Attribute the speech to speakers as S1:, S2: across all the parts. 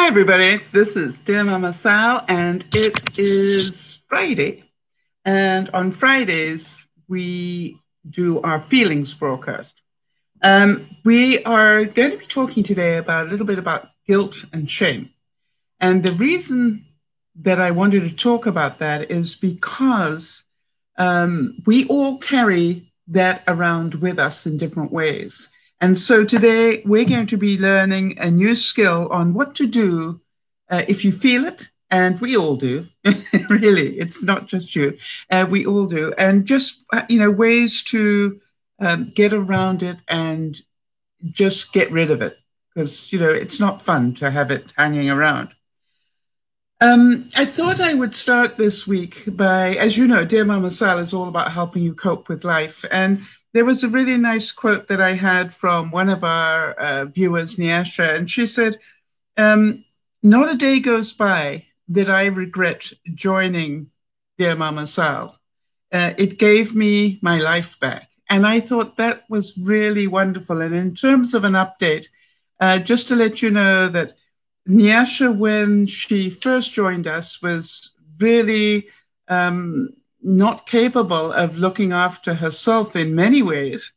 S1: everybody. This is Dear Mama Sal, and it is Friday. And on Fridays, we do our feelings broadcast. We are going to be talking today about a little bit about guilt and shame. And the reason that I wanted to talk about that is because we all carry that around with us in different ways. And so today we're going to be learning a new skill on what to do if you feel it, and we all do. Really, it's not just you. We all do. And just, ways to get around it and just get rid of it because, it's not fun to have it hanging around. I thought I would start this week by, as you know, Dear Mama Sal is all about helping you cope with life. And there was a really nice quote that I had from one of our viewers, Niasha, and she said, not a day goes by that I regret joining Dear Mama Sal. It gave me my life back. And I thought that was really wonderful. And in terms of an update, just to let you know that Niasha, when she first joined us, was really not capable of looking after herself in many ways.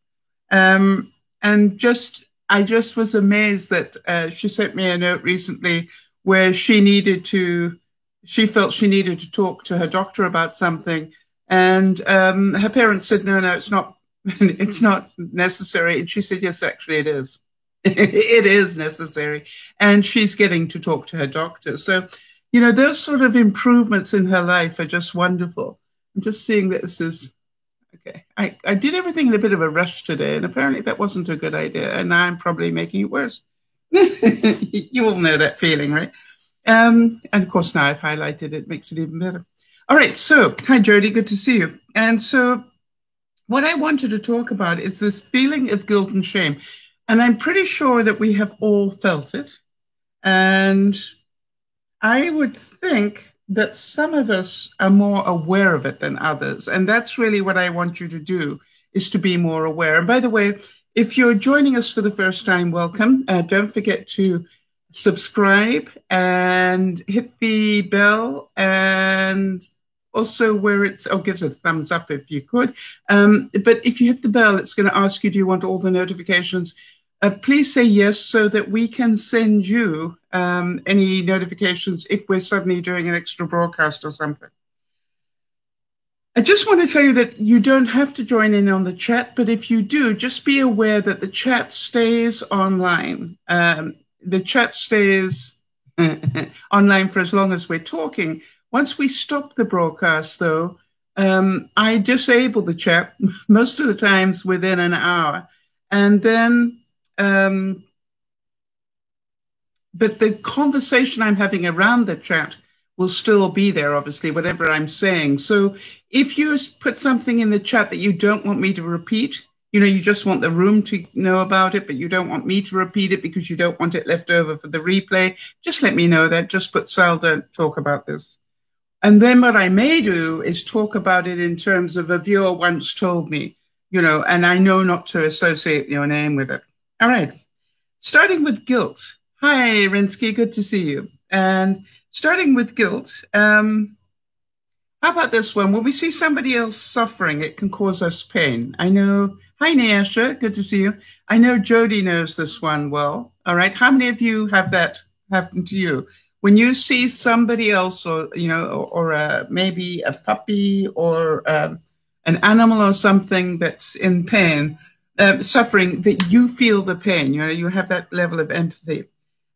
S1: And I just was amazed that she sent me a note recently where she felt she needed to talk to her doctor about something. And her parents said, no, it's not, it's not necessary. And she said, yes, actually it is. It is necessary. And she's getting to talk to her doctor. So, those sort of improvements in her life are just wonderful. I'm just seeing that this is, okay. I did everything in a bit of a rush today, and apparently that wasn't a good idea. And now I'm probably making it worse. You all know that feeling, right? And of course, now I've highlighted it, makes it even better. All right. So, hi, Jody. Good to see you. And so what I wanted to talk about is this feeling of guilt and shame. And I'm pretty sure that we have all felt it. And I would think that some of us are more aware of it than others. And that's really what I want you to do, is to be more aware. And by the way, if you're joining us for the first time, welcome. Don't forget to subscribe and hit the bell, and also where it's, give us a thumbs up if you could. But if you hit the bell, it's going to ask you, do you want all the notifications? Please say yes so that we can send you any notifications if we're suddenly doing an extra broadcast or something. I just want to tell you that you don't have to join in on the chat, but if you do, just be aware that the chat stays online. The chat stays online for as long as we're talking. Once we stop the broadcast, though, I disable the chat most of the times within an hour. And then but the conversation I'm having around the chat will still be there, obviously, whatever I'm saying. So if you put something in the chat that you don't want me to repeat, you just want the room to know about it, but you don't want me to repeat it because you don't want it left over for the replay, just let me know that. Just put Sal, don't talk about this. And then what I may do is talk about it in terms of a viewer once told me, and I know not to associate your name with it. All right. Starting with guilt. Hi, Rinsky. Good to see you. And starting with guilt, how about this one? When we see somebody else suffering, it can cause us pain. I know. Hi, Niasha. Good to see you. I know Jody knows this one well. All right. How many of you have that happen to you? When you see somebody else, or maybe a puppy or an animal or something that's in pain, suffering, that you feel the pain, you have that level of empathy.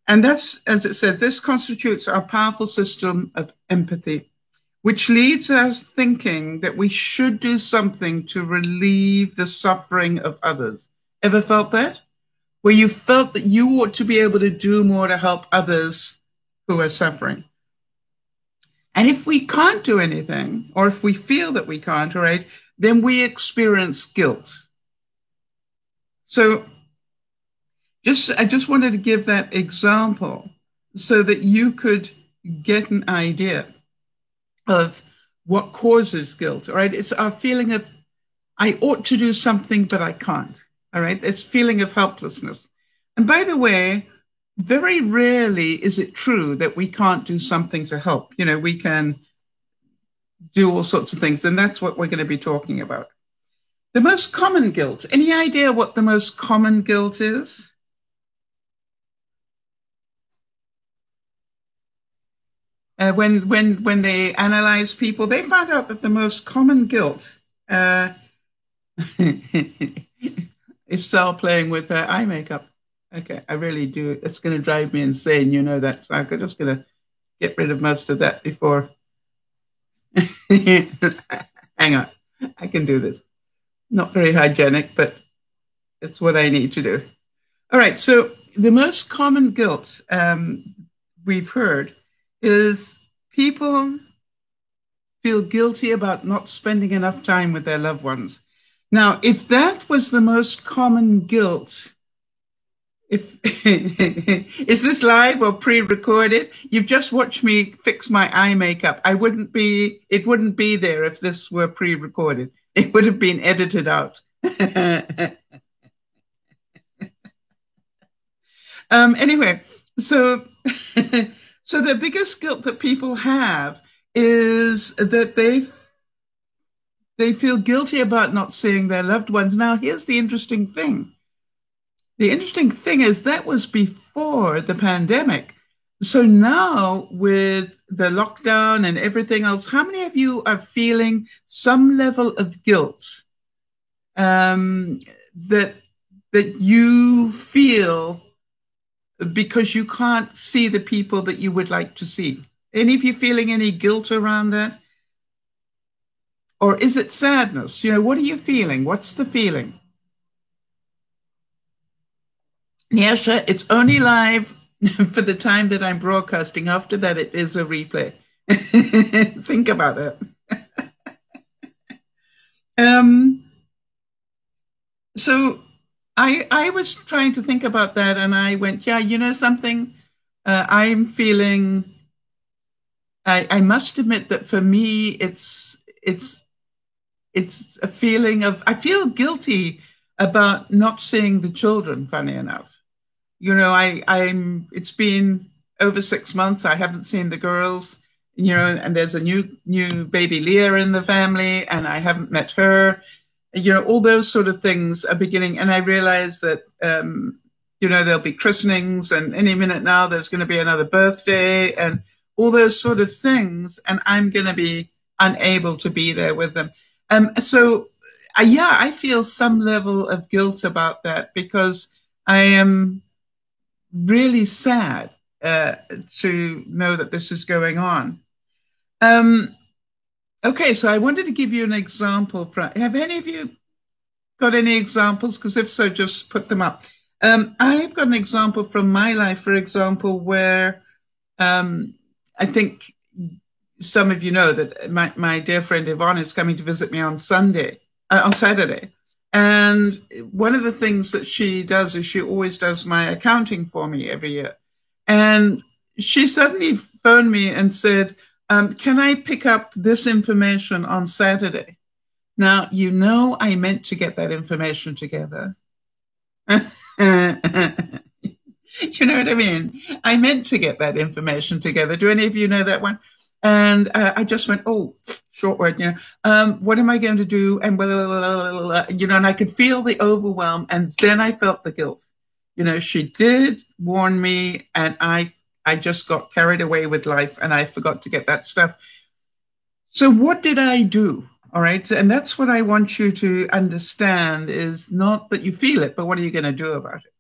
S1: And that's, as it said, this constitutes our powerful system of empathy, which leads us thinking that we should do something to relieve the suffering of others. Ever felt that? Where you felt that you ought to be able to do more to help others who are suffering. And if we can't do anything, or if we feel that we can't, all right, then we experience guilt. So I just wanted to give that example so that you could get an idea of what causes guilt, all right? It's our feeling of, I ought to do something, but I can't, all right? It's feeling of helplessness. And by the way, very rarely is it true that we can't do something to help. You know, we can do all sorts of things, and that's what we're going to be talking about. The most common guilt. Any idea what the most common guilt is? When they analyze people, they found out that the most common guilt uh, is Sal playing with her eye makeup. Okay, I really do. It's going to drive me insane. You know that. So I'm just going to get rid of most of that before. Hang on. I can do this. Not very hygienic, but it's what I need to do. All right. So the most common guilt we've heard is people feel guilty about not spending enough time with their loved ones. Now, if that was the most common guilt, if is this live or pre-recorded? You've just watched me fix my eye makeup. It wouldn't be there if this were pre-recorded. It would have been edited out. Anyway, so so the biggest guilt that people have is that they feel guilty about not seeing their loved ones. Now, here's the interesting thing. The interesting thing is that was before the pandemic. So now with the lockdown and everything else, how many of you are feeling some level of guilt that you feel because you can't see the people that you would like to see? Any of you feeling any guilt around that? Or is it sadness? You know, what are you feeling? What's the feeling? Nyasha, it's only live for the time that I'm broadcasting. After that, it is a replay. Think about it. um, so I was trying to think about that, and I went, yeah, you know something? I'm feeling. I must admit that for me, it's a feeling of I feel guilty about not seeing the children. Funny enough, you know, I'm. It's been over 6 months. I haven't seen the girls. You know, and there's a new baby Leah in the family, and I haven't met her. You know, all those sort of things are beginning, and I realize that you know, there'll be christenings, and any minute now there's going to be another birthday, and all those sort of things, and I'm going to be unable to be there with them. So, yeah, I feel some level of guilt about that because I am really sad to know that this is going on. Um, okay, so I wanted to give you an example. Have any of you got any examples? Because if so, just put them up. I've got an example from my life, for example, where I think some of you know that my dear friend Yvonne is coming to visit me on Saturday. And one of the things that she does is she always does my accounting for me every year. And she suddenly phoned me and said, can I pick up this information on Saturday? Now, you know, I meant to get that information together. You know what I mean? I meant to get that information together. Do any of you know that one? And I just went, oh, short word, you know, what am I going to do? And blah, blah, blah, blah, blah, you know, and I could feel the overwhelm. And then I felt the guilt. You know, she did warn me, and I just got carried away with life, and I forgot to get that stuff. So what did I do? All right. And that's what I want you to understand is not that you feel it, but what are you going to do about it?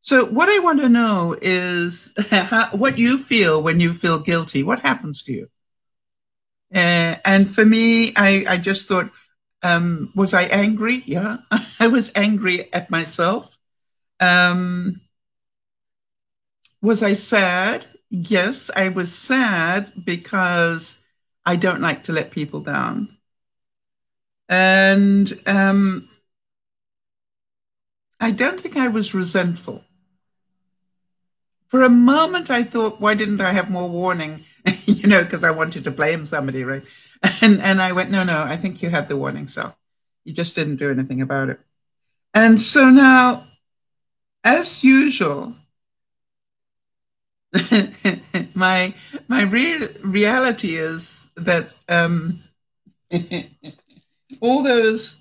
S1: So what I want to know is what you feel when you feel guilty. What happens to you? And for me, I just thought, was I angry? Yeah, I was angry at myself. Was I sad? Yes, I was sad because I don't like to let people down. And I don't think I was resentful. For a moment, I thought, why didn't I have more warning? You know, because I wanted to blame somebody, right? And I went, no, I think you had the warning, so you just didn't do anything about it. And so now, as usual, my real reality is that all those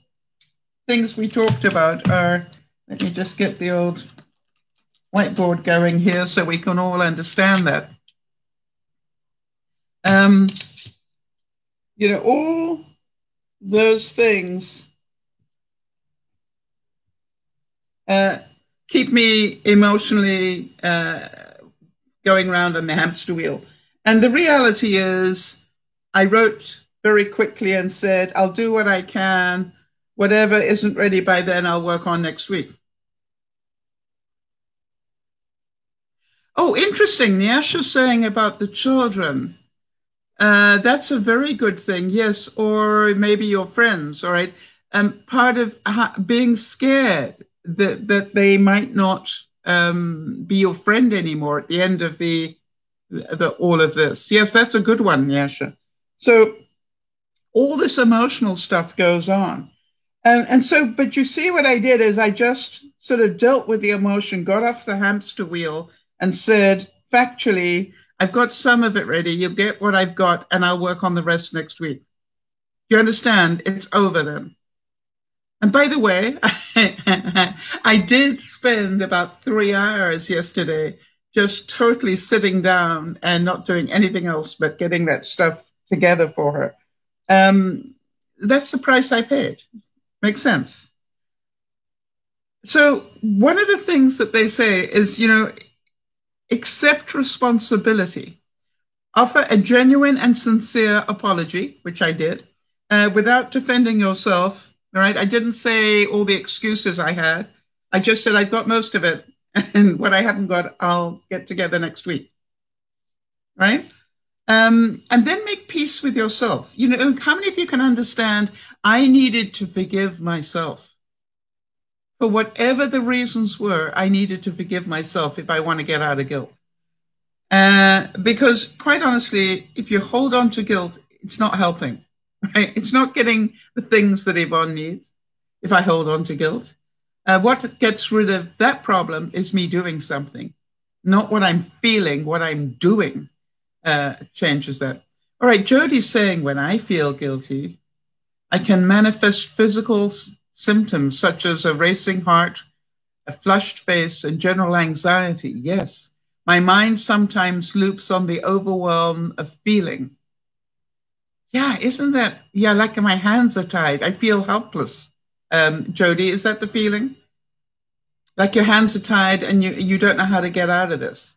S1: things we talked about are. Let me just get the old whiteboard going here so we can all understand that. All those things keep me emotionally going around on the hamster wheel. And the reality is, I wrote very quickly and said, I'll do what I can. Whatever isn't ready by then, I'll work on next week. Oh, interesting. Nyasha's saying about the children. That's a very good thing. Yes. Or maybe your friends. All right. Part of being scared that they might not be your friend anymore at the end of the all of this. Yes, that's a good one, Nyasha. So all this emotional stuff goes on. But you see what I did is I just sort of dealt with the emotion, got off the hamster wheel and said, factually, I've got some of it ready. You'll get what I've got and I'll work on the rest next week. You understand? It's over then. And by the way, I did spend about 3 hours yesterday just totally sitting down and not doing anything else but getting that stuff together for her. That's the price I paid. Makes sense. So one of the things that they say is, accept responsibility. Offer a genuine and sincere apology, which I did, without defending yourself. All right. I didn't say all the excuses I had. I just said I've got most of it. And what I haven't got, I'll get together next week. Right. And then make peace with yourself. How many of you can understand I needed to forgive myself? For whatever the reasons were, I needed to forgive myself if I want to get out of guilt. Because quite honestly, if you hold on to guilt, it's not helping, right? It's not getting the things that Yvonne needs if I hold on to guilt. What gets rid of that problem is me doing something, not what I'm feeling, what I'm doing changes that. All right, Jody's saying when I feel guilty, I can manifest physical symptoms such as a racing heart, a flushed face, and general anxiety. Yes. My mind sometimes loops on the overwhelm of feeling. Yeah, isn't that? Yeah, like my hands are tied. I feel helpless. Jody, is that the feeling? Like your hands are tied and you don't know how to get out of this.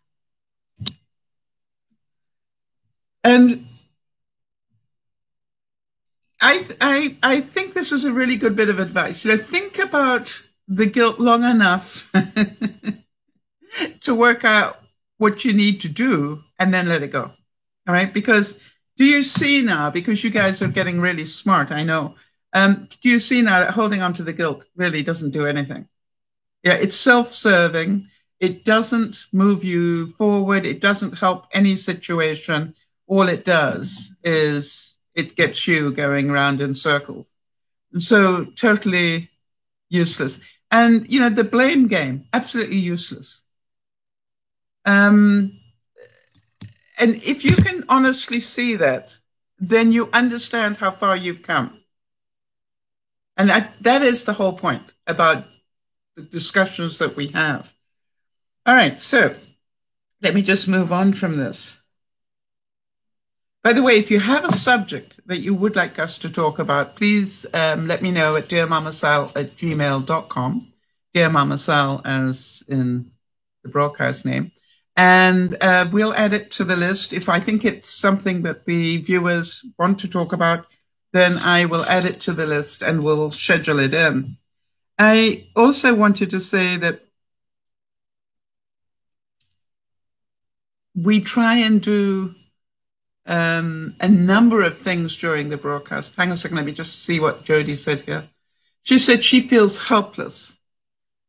S1: And I think this is a really good bit of advice. Think about the guilt long enough to work out what you need to do and then let it go. All right. Because do you see now, because you guys are getting really smart, I know. Do you see now that holding on to the guilt really doesn't do anything? Yeah, it's self-serving. It doesn't move you forward. It doesn't help any situation. All it does is it gets you going around in circles. And so totally useless. And, the blame game, absolutely useless. And if you can honestly see that, then you understand how far you've come. And that is the whole point about the discussions that we have. All right, so let me just move on from this. By the way, if you have a subject that you would like us to talk about, please let me know at dearmamasal@gmail.com. Dear Mama Sal as in the broadcast name. And we'll add it to the list. If I think it's something that the viewers want to talk about, then I will add it to the list and we'll schedule it in. I also wanted to say that we try and do a number of things during the broadcast. Hang on a second, let me just see what Jody said here. She said she feels helpless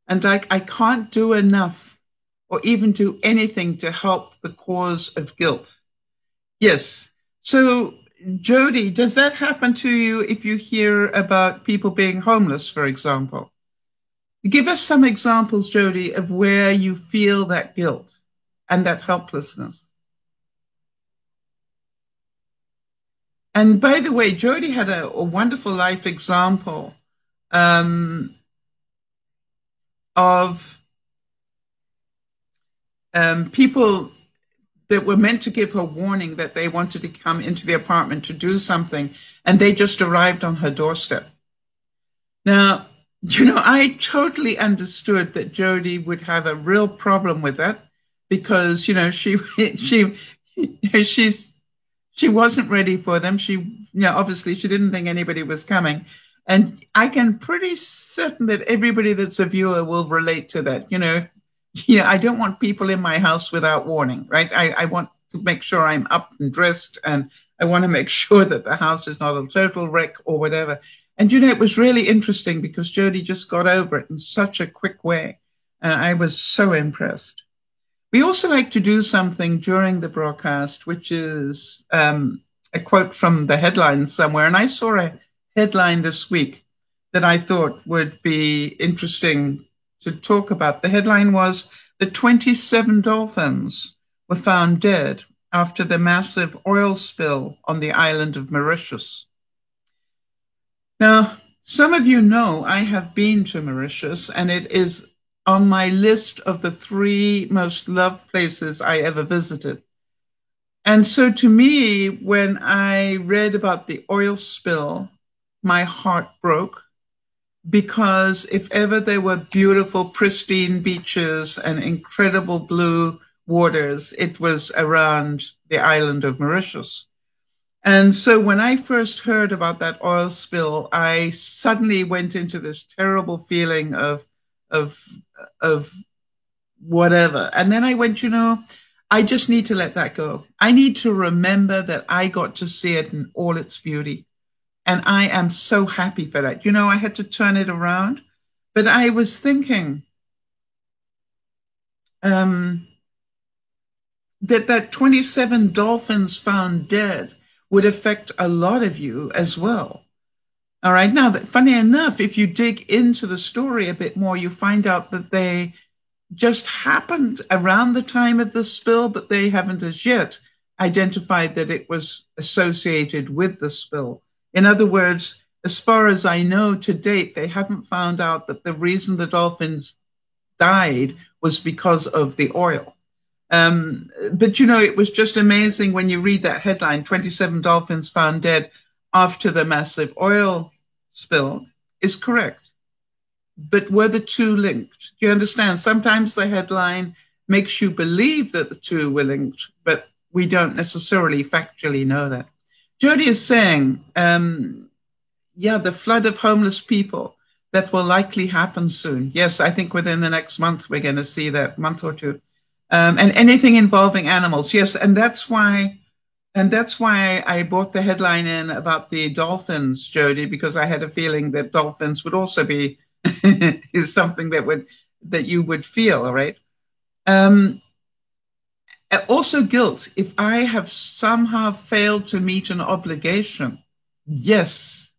S1: and like I can't do enough or even do anything to help the cause of guilt. Yes. So, Jody, does that happen to you if you hear about people being homeless, for example? Give us some examples, Jody, of where you feel that guilt. and that helplessness. And by the way, Jody had a wonderful life example of people that were meant to give her warning that they wanted to come into the apartment to do something, and they just arrived on her doorstep. Now, I totally understood that Jody would have a real problem with that because, she wasn't ready for them. Obviously she didn't think anybody was coming. And I can pretty certain that everybody that's a viewer will relate to that. I don't want people in my house without warning, right? I want to make sure I'm up and dressed, and I want to make sure that the house is not a total wreck or whatever. And, it was really interesting because Jody just got over it in such a quick way. And I was so impressed. We also like to do something during the broadcast, which is a quote from the headline somewhere. And I saw a headline this week that I thought would be interesting to talk about. The headline was, "The 27 dolphins were found dead after the massive oil spill on the island of Mauritius." Now, some of you know I have been to Mauritius, and it is on my list of the 3 most loved places I ever visited. And so to me, when I read about the oil spill, my heart broke, because if ever there were beautiful, pristine beaches and incredible blue waters, it was around the island of Mauritius. And so when I first heard about that oil spill, I suddenly went into this terrible feeling of whatever. And then I went, I just need to let that go. I need to remember that I got to see it in all its beauty. And I am so happy for that. I had to turn it around, but I was thinking that 27 dolphins found dead would affect a lot of you as well. All right. Now, funny enough, if you dig into the story a bit more, you find out that they just happened around the time of the spill, but they haven't as yet identified that it was associated with the spill. In other words, as far as I know to date, they haven't found out that the reason the dolphins died was because of the oil. But, it was just amazing when you read that headline, 27 dolphins found dead after the massive oil spill, is correct. But were the 2 linked? Do you understand? Sometimes the headline makes you believe that the 2 were linked, but we don't necessarily factually know that. Jody is saying, the flood of homeless people that will likely happen soon. Yes, I think within the next month, we're going to see that, month or 2. And anything involving animals. Yes, and that's why I brought the headline in about the dolphins, Jody, because I had a feeling that dolphins would also be something that you would feel, all right? Also guilt. If I have somehow failed to meet an obligation, yes.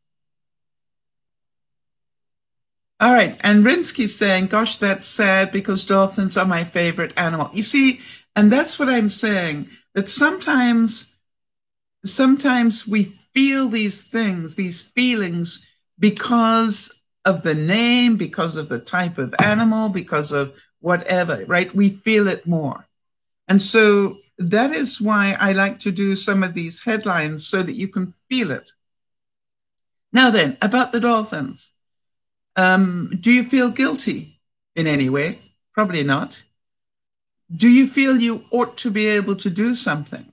S1: All right. And Rinsky's saying, gosh, that's sad because dolphins are my favorite animal. You see, and that's what I'm saying, that sometimes we feel these things, these feelings, because of the name, because of the type of animal, because of whatever, right? We feel it more. And so that is why I like to do some of these headlines so that you can feel it. Now then, about the dolphins. Do you feel guilty in any way? Probably not. Do you feel you ought to be able to do something?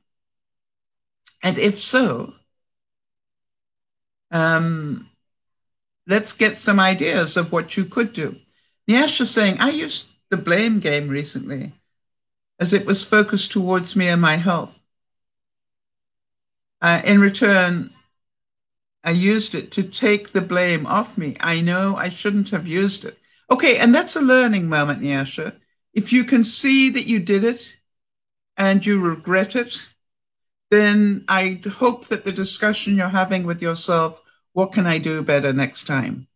S1: And if so, let's get some ideas of what you could do. Nyasha saying, I used the blame game recently as it was focused towards me and my health. In return, I used it to take the blame off me. I know I shouldn't have used it. Okay, and that's a learning moment, Nyasha. If you can see that you did it and you regret it, then I hope that the discussion you're having with yourself, what can I do better next time?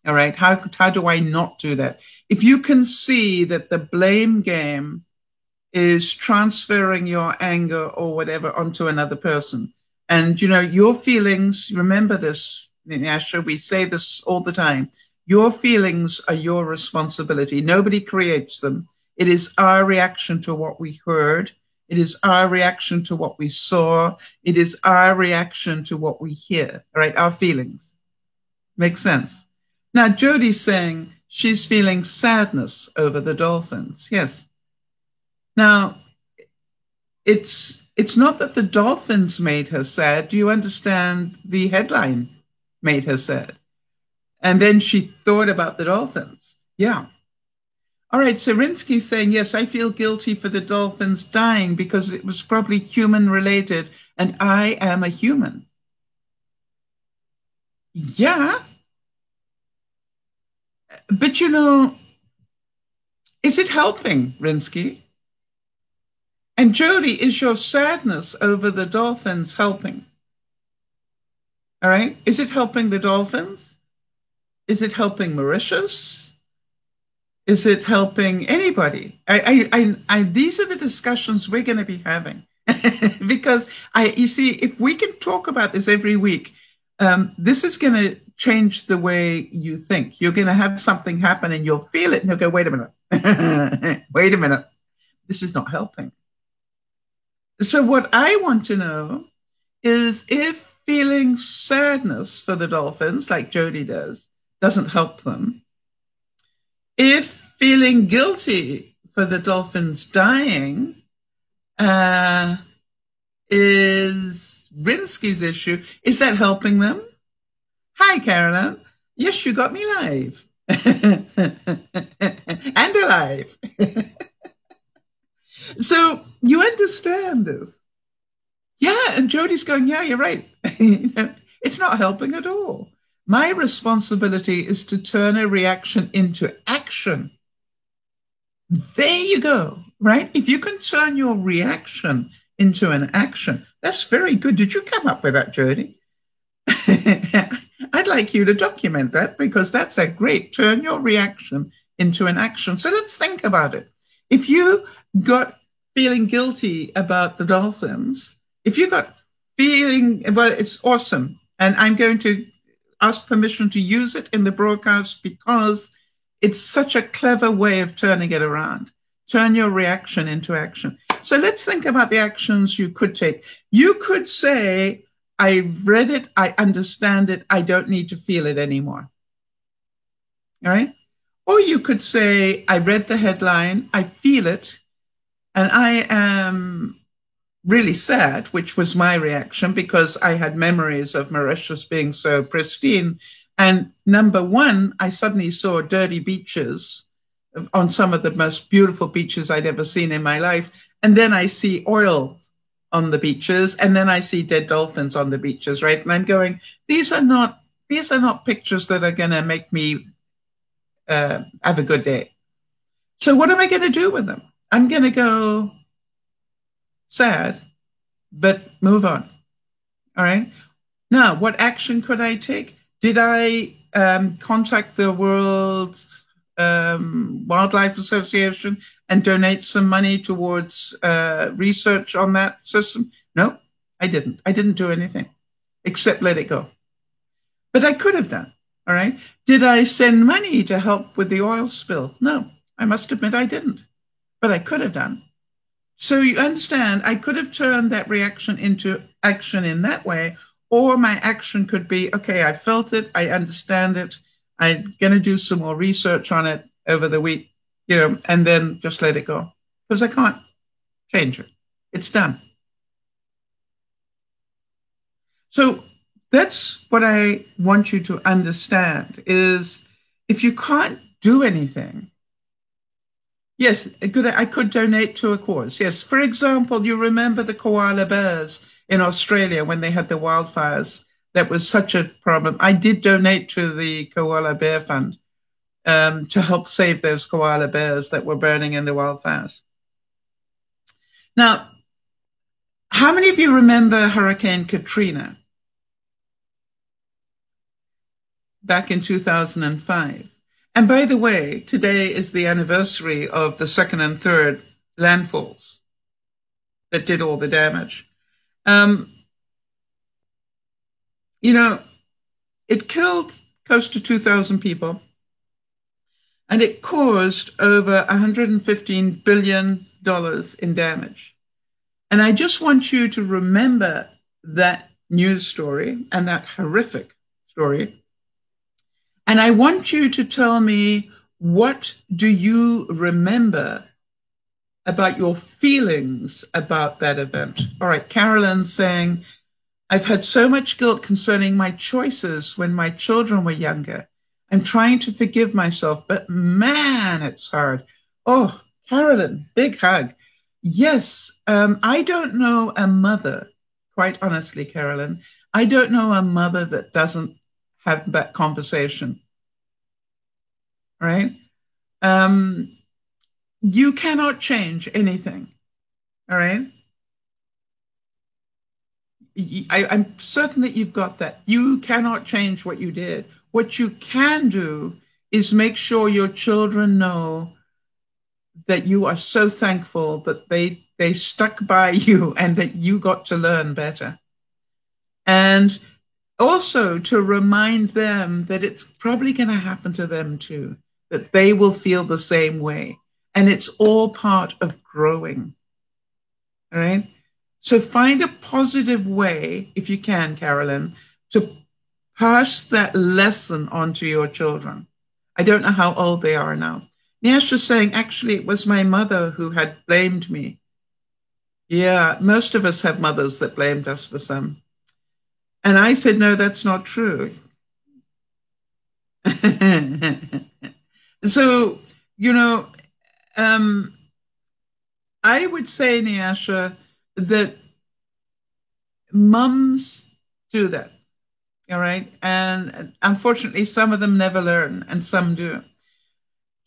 S1: All right, how do I not do that? If you can see that the blame game is transferring your anger or whatever onto another person. And, you know, your feelings, remember this, Asha, we say this all the time. Your feelings are your responsibility. Nobody creates them. It is our reaction to what we heard. It is our reaction to what we saw. It is our reaction to what we hear, right? Our feelings. Makes sense. Now, Jody's saying she's feeling sadness over the dolphins. Yes. Now, it's not that the dolphins made her sad. Do you understand? The headline made her sad. And then she thought about the dolphins. Yeah. All right. So Rinsky's saying, yes, I feel guilty for the dolphins dying because it was probably human related and I am a human. Yeah. But, you know, is it helping, Rinsky? And Jody, is your sadness over the dolphins helping? All right. Is it helping the dolphins? Is it helping Mauritius? Is it helping anybody? These are the discussions we're going to be having because you see, if we can talk about this every week, this is going to change the way you think. You're going to have something happen and you'll feel it and you'll go, wait a minute, wait a minute. This is not helping. So what I want to know is if feeling sadness for the dolphins, like Jody does, doesn't help them, if feeling guilty for the dolphins dying is Rinsky's issue, is that helping them? Hi, Carolyn. Yes, you got me live. And alive. So you understand this. Yeah, and Jody's going, yeah, you're right. It's not helping at all. My responsibility is to turn a reaction into action. There you go, right? If you can turn your reaction into an action, that's very good. Did you come up with that, Jody? I'd like you to document that because that's a great turn your reaction into an action. So let's think about it. If you got feeling guilty about the dolphins, if you got feeling, well, it's awesome. And I'm going to ask permission to use it in the broadcast because it's such a clever way of turning it around. Turn your reaction into action. So let's think about the actions you could take. You could say, I read it, I understand it, I don't need to feel it anymore. All right? Or you could say, I read the headline, I feel it, and I am really sad, which was my reaction because I had memories of Mauritius being so pristine. And number one, I suddenly saw dirty beaches on some of the most beautiful beaches I'd ever seen in my life. And then I see oil on the beaches, and then I see dead dolphins on the beaches, right? And I'm going, these are not pictures that are going to make me have a good day. So what am I going to do with them? I'm going to go sad, but move on. All right. Now, what action could I take? Did I contact the World Wildlife Association and donate some money towards research on that system? No, I didn't. I didn't do anything except let it go. But I could have done. All right. Did I send money to help with the oil spill? No, I must admit I didn't. But I could have done. So you understand, I could have turned that reaction into action in that way, or my action could be, okay, I felt it, I understand it, I'm going to do some more research on it over the week, and then just let it go. Because I can't change it. It's done. So that's what I want you to understand is if you can't do anything, yes, I could donate to a cause. Yes. For example, you remember the koala bears in Australia when they had the wildfires. That was such a problem. I did donate to the Koala Bear Fund to help save those koala bears that were burning in the wildfires. Now, how many of you remember Hurricane Katrina back in 2005? And by the way, today is the anniversary of the second and third landfalls that did all the damage. Um, you know, it killed close to 2,000 people, and it caused over $115 billion in damage. And I just want you to remember that news story and that horrific story. And I want you to tell me, what do you remember about your feelings about that event? All right, Carolyn's saying, I've had so much guilt concerning my choices when my children were younger. I'm trying to forgive myself, but man, it's hard. Oh, Carolyn, big hug. Yes, I don't know a mother, quite honestly, Carolyn, I don't know a mother that doesn't have that conversation, right? Um, you cannot change anything, all right? I'm certain that you've got that. You cannot change what you did. What you can do is make sure your children know that you are so thankful that they stuck by you and that you got to learn better. And also to remind them that it's probably going to happen to them too, that they will feel the same way. And it's all part of growing. All right. So find a positive way, if you can, Carolyn, to pass that lesson on to your children. I don't know how old they are now. Nyasha's saying, actually, it was my mother who had blamed me. Yeah, most of us have mothers that blamed us for some. And I said, no, that's not true. So, you know, I would say, Nyasha, that mums do that. All right. And unfortunately, some of them never learn and some do.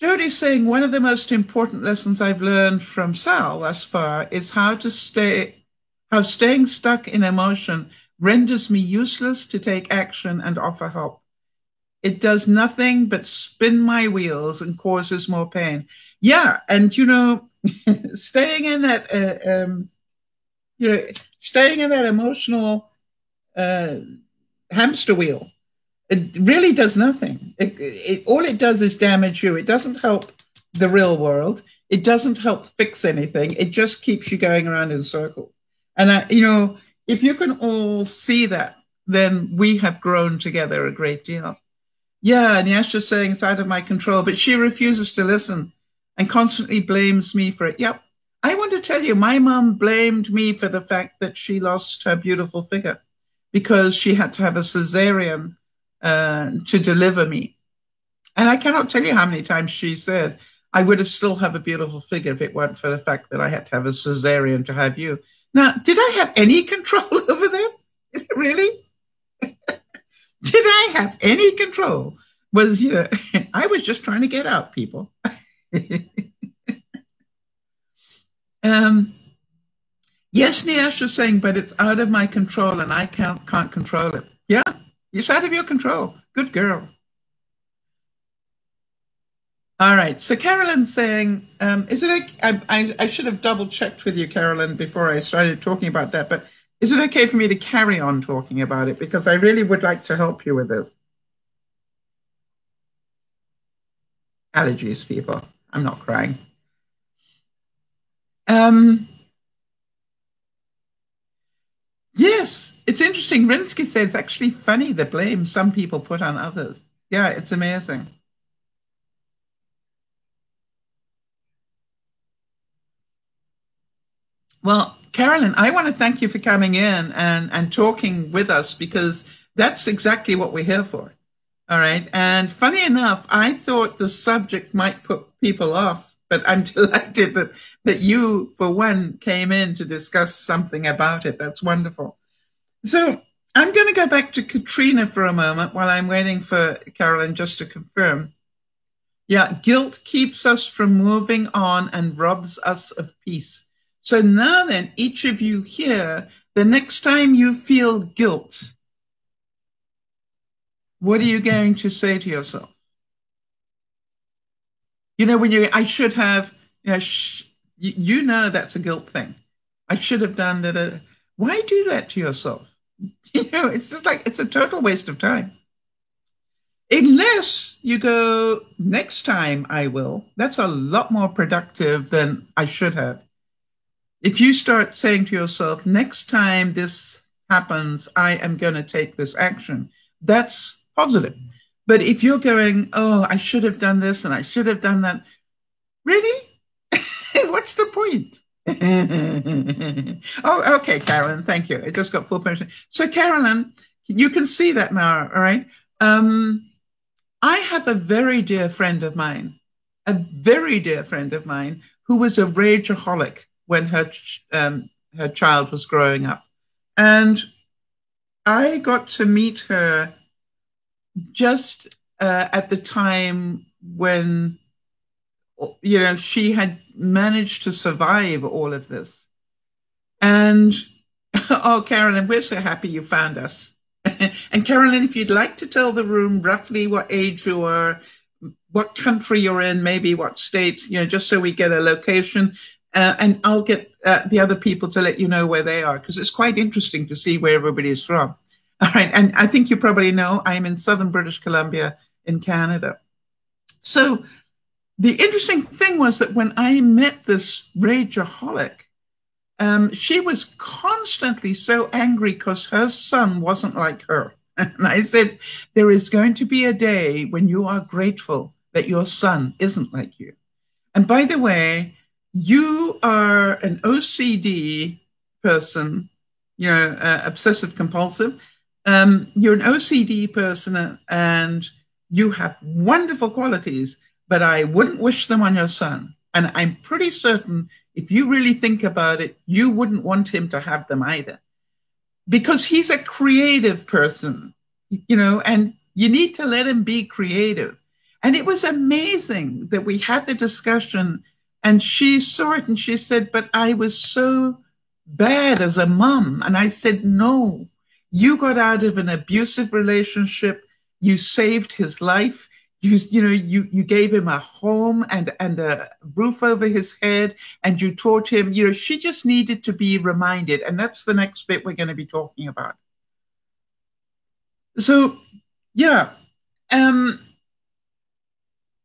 S1: Jody's saying one of the most important lessons I've learned from Sal thus far is how staying stuck in emotion renders me useless to take action and offer help. It does nothing but spin my wheels and causes more pain. Yeah. And, staying in that, staying in that emotional uh, hamster wheel, it really does nothing. All it does is damage you. It doesn't help the real world. It doesn't help fix anything. It just keeps you going around in circles. And, if you can all see that, then we have grown together a great deal. Yeah, and Yasha's saying it's out of my control, but she refuses to listen and constantly blames me for it. Yep. I want to tell you, my mom blamed me for the fact that she lost her beautiful figure because she had to have a cesarean to deliver me. And I cannot tell you how many times she said, I would have still have a beautiful figure if it weren't for the fact that I had to have a cesarean to have you. Now, did I have any control over that? Really? Did I have any control? I was just trying to get out, people. Yes, Niash is saying, but it's out of my control and I can't control it. Yeah, it's out of your control. Good girl. All right. So Carolyn's saying, is it? I should have double checked with you, Carolyn, before I started talking about that. But is it okay for me to carry on talking about it? Because I really would like to help you with this. Allergies, people. I'm not crying. Yes, it's interesting. Rinsky said it's actually funny the blame some people put on others. Yeah, it's amazing. Well, Carolyn, I want to thank you for coming in and talking with us because that's exactly what we're here for. All right. And funny enough, I thought the subject might put people off, but I'm delighted that you, for one, came in to discuss something about it. That's wonderful. So I'm going to go back to Katrina for a moment while I'm waiting for Carolyn just to confirm. Yeah, guilt keeps us from moving on and robs us of peace. So now then, each of you here, the next time you feel guilt, what are you going to say to yourself? When I should have, You know that's a guilt thing. I should have done that. Why do that to yourself? It's just like it's a total waste of time. Unless you go, next time I will. That's a lot more productive than I should have. If you start saying to yourself, next time this happens, I am going to take this action, that's positive. But if you're going, oh, I should have done this and I should have done that, really? What's the point? Oh, okay, Carolyn, thank you. I just got full permission. So, Carolyn, you can see that now, all right? I have a very dear friend of mine, a very dear friend of mine who was a rageaholic when her child was growing up. And I got to meet her just at the time when, she had managed to survive all of this. And, oh, Carolyn, we're so happy you found us. And Carolyn, if you'd like to tell the room roughly what age you are, what country you're in, maybe what state, just so we get a location. And I'll get the other people to let you know where they are, because it's quite interesting to see where everybody is from. All right. And I think you probably know I'm in southern British Columbia in Canada. So the interesting thing was that when I met this rageaholic, she was constantly so angry because her son wasn't like her. And I said, there is going to be a day when you are grateful that your son isn't like you. And by the way, you are an OCD person, obsessive compulsive. You're an OCD person and you have wonderful qualities, but I wouldn't wish them on your son. And I'm pretty certain if you really think about it, you wouldn't want him to have them either. Because he's a creative person, and you need to let him be creative. And it was amazing that we had the discussion and she saw it and she said, but I was so bad as a mom. And I said, no, you got out of an abusive relationship. You saved his life. You gave him a home and a roof over his head, and you taught him, she just needed to be reminded. And that's the next bit we're going to be talking about. So, yeah.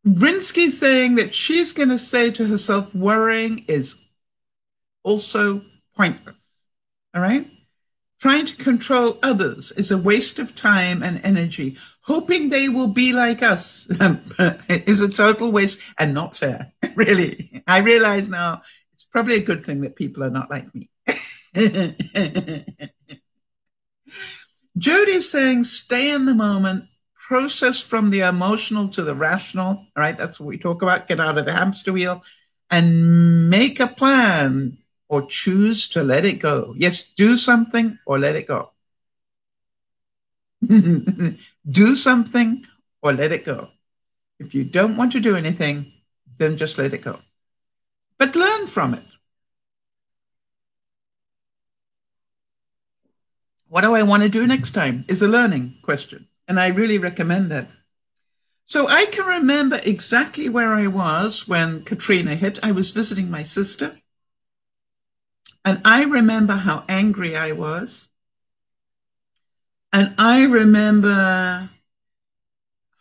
S1: Rinsky's saying that she's going to say to herself, worrying is also pointless. All right? Trying to control others is a waste of time and energy. Hoping they will be like us is a total waste and not fair, really. I realize now it's probably a good thing that people are not like me. Jody's saying, stay in the moment, process from the emotional to the rational. All right, that's what we talk about. Get out of the hamster wheel and make a plan or choose to let it go. Yes, do something or let it go. Do something or let it go. If you don't want to do anything, then just let it go. But learn from it. What do I want to do next time is a learning question. And I really recommend that. So I can remember exactly where I was when Katrina hit. I was visiting my sister. And I remember how angry I was. And I remember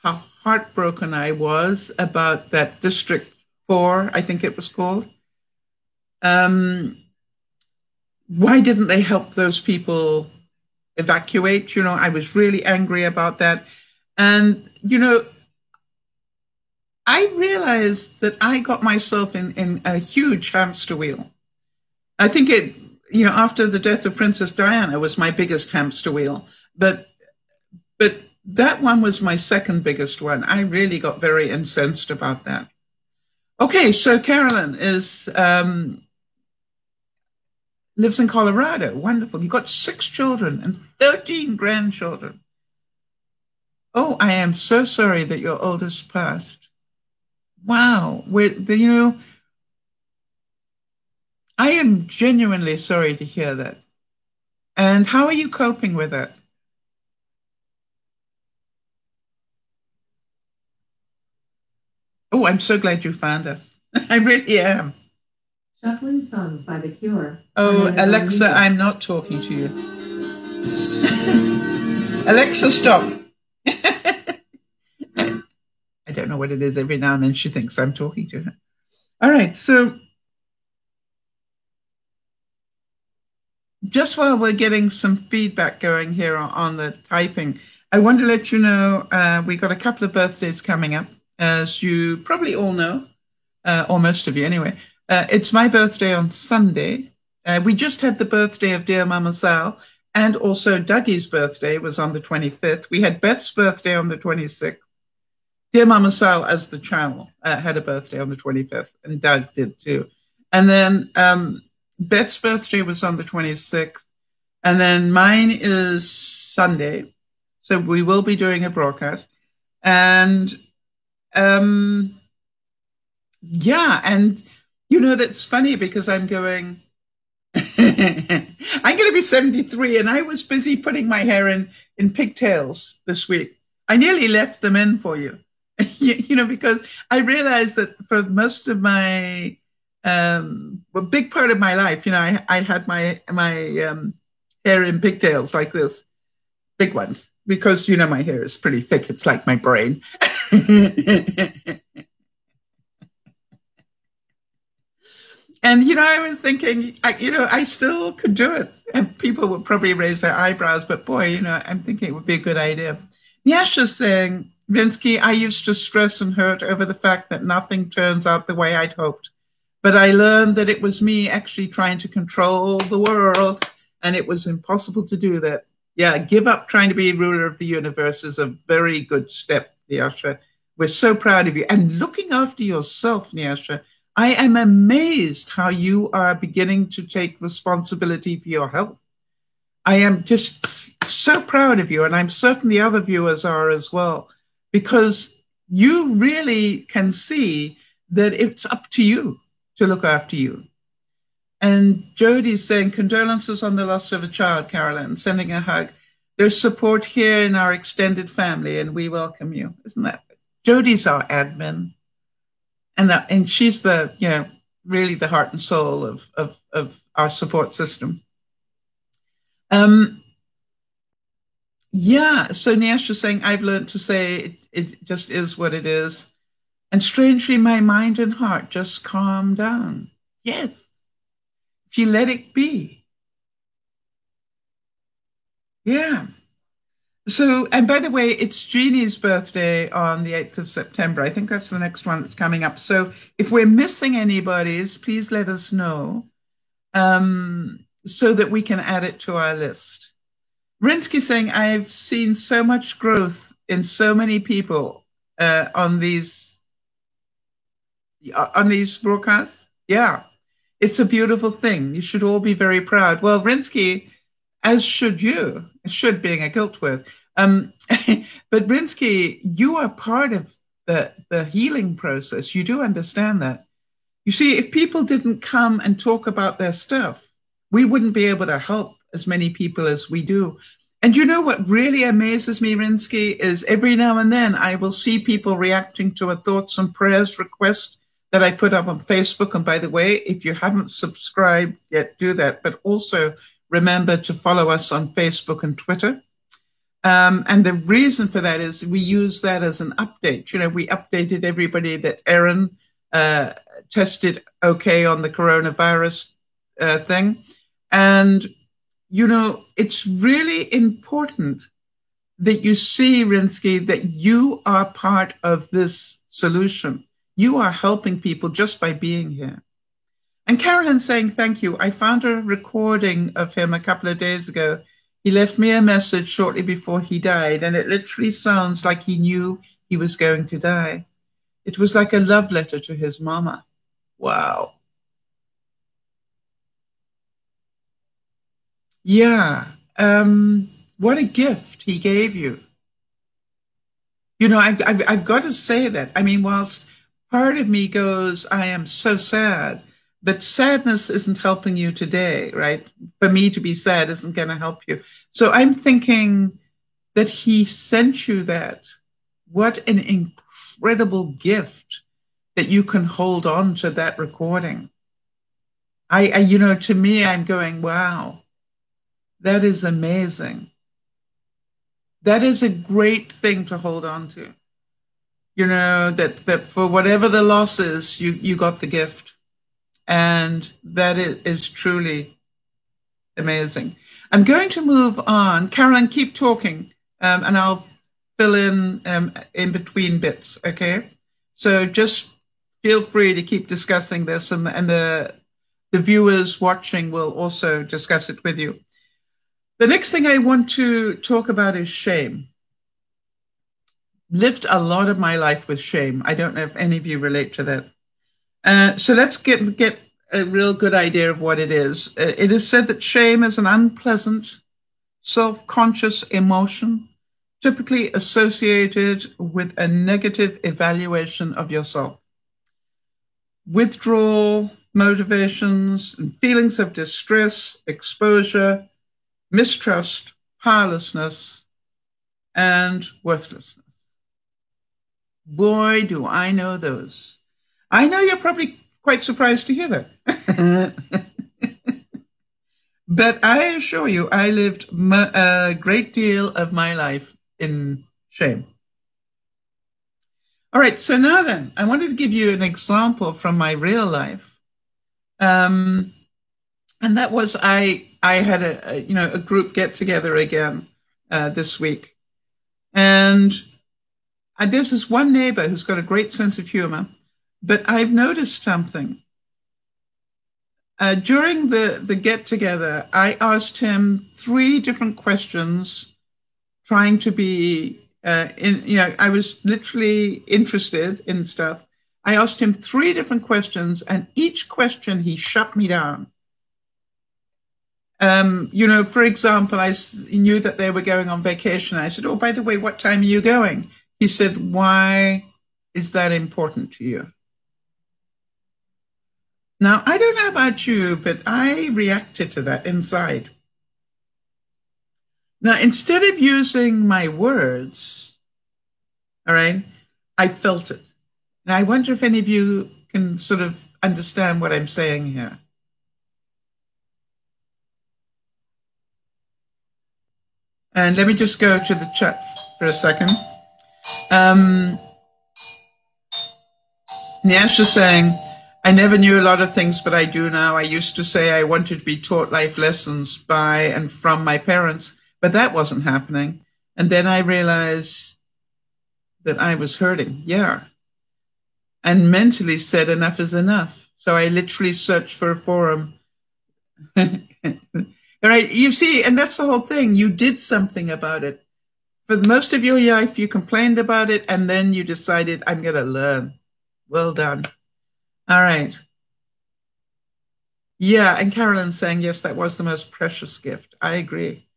S1: how heartbroken I was about that District 4, I think it was called. Why didn't they help those people evacuate? I was really angry about that. And, I realized that I got myself in a huge hamster wheel. I think after the death of Princess Diana was my biggest hamster wheel, but that one was my second biggest one. I really got very incensed about that. Okay, so Carolyn lives in Colorado. Wonderful. You got 6 children and 13 grandchildren. Oh, I am so sorry that your oldest passed. Wow. I am genuinely sorry to hear that. And how are you coping with it? Oh, I'm so glad you found us. I really am.
S2: Shuffling Songs by The Cure.
S1: Oh, Alexa, I'm not talking to you. Alexa, stop. I don't know what it is. Every now and then she thinks I'm talking to her. All right, so just while we're getting some feedback going here on the typing, I want to let you know we got a couple of birthdays coming up. As you probably all know, or most of you anyway, it's my birthday on Sunday. We just had the birthday of dear Mama Sal, and also Dougie's birthday was on the 25th. We had Beth's birthday on the 26th. Dear Mama Sal, as the channel, had a birthday on the 25th, and Doug did too. And then Beth's birthday was on the 26th, and then mine is Sunday. So we will be doing a broadcast. And yeah, and you know, that's funny because I'm going, I'm going to be 73, and I was busy putting my hair in pigtails this week. I nearly left them in for you, you know, because I realized that for most of my, a big part of my life, you know, I had my hair in pigtails like this, big ones, because, you know, my hair is pretty thick. It's like my brain. And, you know, I was thinking, you know, I still could do it. And people would probably raise their eyebrows, but boy, you know, I'm thinking it would be a good idea. Nyasha's saying, Rinsky, I used to stress and hurt over the fact that nothing turns out the way I'd hoped. But I learned that it was me actually trying to control the world, and it was impossible to do that. Yeah, give up trying to be ruler of the universe is a very good step, Nyasha. We're so proud of you. And looking after yourself, Nyasha, I am amazed how you are beginning to take responsibility for your health. I am just so proud of you, and I'm certain the other viewers are as well, because you really can see that it's up to you to look after you. And Jody's saying, condolences on the loss of a child, Carolyn, sending a hug. There's support here in our extended family, and we welcome you. Isn't that? Jody's our admin. And she's the, you know, really the heart and soul of our support system. Yeah, so Nyasha was saying, I've learned to say it just is what it is. And strangely, my mind and heart just calm down. Yes, if you let it be. Yeah. So, and by the way, it's Jeannie's birthday on the 8th of September. I think that's the next one that's coming up. So if we're missing anybody's, please let us know so that we can add it to our list. Rinsky saying, I've seen so much growth in so many people on these broadcasts. Yeah, it's a beautiful thing. You should all be very proud. Well, Rinsky, as should you, should being a guilt word. But Rinsky, you are part of the healing process. You do understand that. You see, if people didn't come and talk about their stuff, we wouldn't be able to help as many people as we do. And you know what really amazes me, Rinsky, is every now and then I will see people reacting to a thoughts and prayers request that I put up on Facebook. And by the way, if you haven't subscribed yet, do that. But also remember to follow us on Facebook and Twitter. And the reason for that is we use that as an update. You know, we updated everybody that Erin tested okay on the coronavirus thing. And, you know, it's really important that you see, Rinsky, that you are part of this solution. You are helping people just by being here. And Carolyn's saying, thank you. I found a recording of him a couple of days ago. He left me a message shortly before he died, and it literally sounds like he knew he was going to die. It was like a love letter to his mama. Wow. Yeah. What a gift he gave you. You know, I've got to say that. I mean, whilst part of me goes, I am so sad, but sadness isn't helping you today, right? For me to be sad isn't going to help you. So I'm thinking that he sent you that. What an incredible gift that you can hold on to that recording. To me, I'm going, wow, that is amazing. That is a great thing to hold on to. That for whatever the loss is, you got the gift. And that is truly amazing. I'm going to move on. Carolyn, keep talking, and I'll fill in between bits, okay? So just feel free to keep discussing this, and the viewers watching will also discuss it with you. The next thing I want to talk about is shame. Lived a lot of my life with shame. I don't know if any of you relate to that. So let's get a real good idea of what it is. It is said that shame is an unpleasant, self-conscious emotion, typically associated with a negative evaluation of yourself. Withdrawal, motivations, and feelings of distress, exposure, mistrust, powerlessness, and worthlessness. Boy, do I know those. I know you're probably quite surprised to hear that. But I assure you, I lived a great deal of my life in shame. All right, so now then, I wanted to give you an example from my real life. And that was I had a group get together again this week. And there's this one neighbor who's got a great sense of humor, but I've noticed something. During the get together, I asked him 3 different questions, trying to be I was literally interested in stuff. I asked him 3 different questions, and each question he shut me down. For example, I knew that they were going on vacation. I said, "Oh, by the way, what time are you going?" He said, "Why is that important to you?" Now, I don't know about you, but I reacted to that inside. Now, instead of using my words, all right, I felt it. And I wonder if any of you can sort of understand what I'm saying here. And let me just go to the chat for a second. Nyash is saying, I never knew a lot of things, but I do now. I used to say I wanted to be taught life lessons by and from my parents, but that wasn't happening. And then I realized that I was hurting. Yeah. And mentally said enough is enough. So I literally searched for a forum. All right. You see, and that's the whole thing. You did something about it. For most of your life, you complained about it, and then you decided, I'm going to learn. Well done. All right. Yeah, and Carolyn's saying, yes, that was the most precious gift. I agree.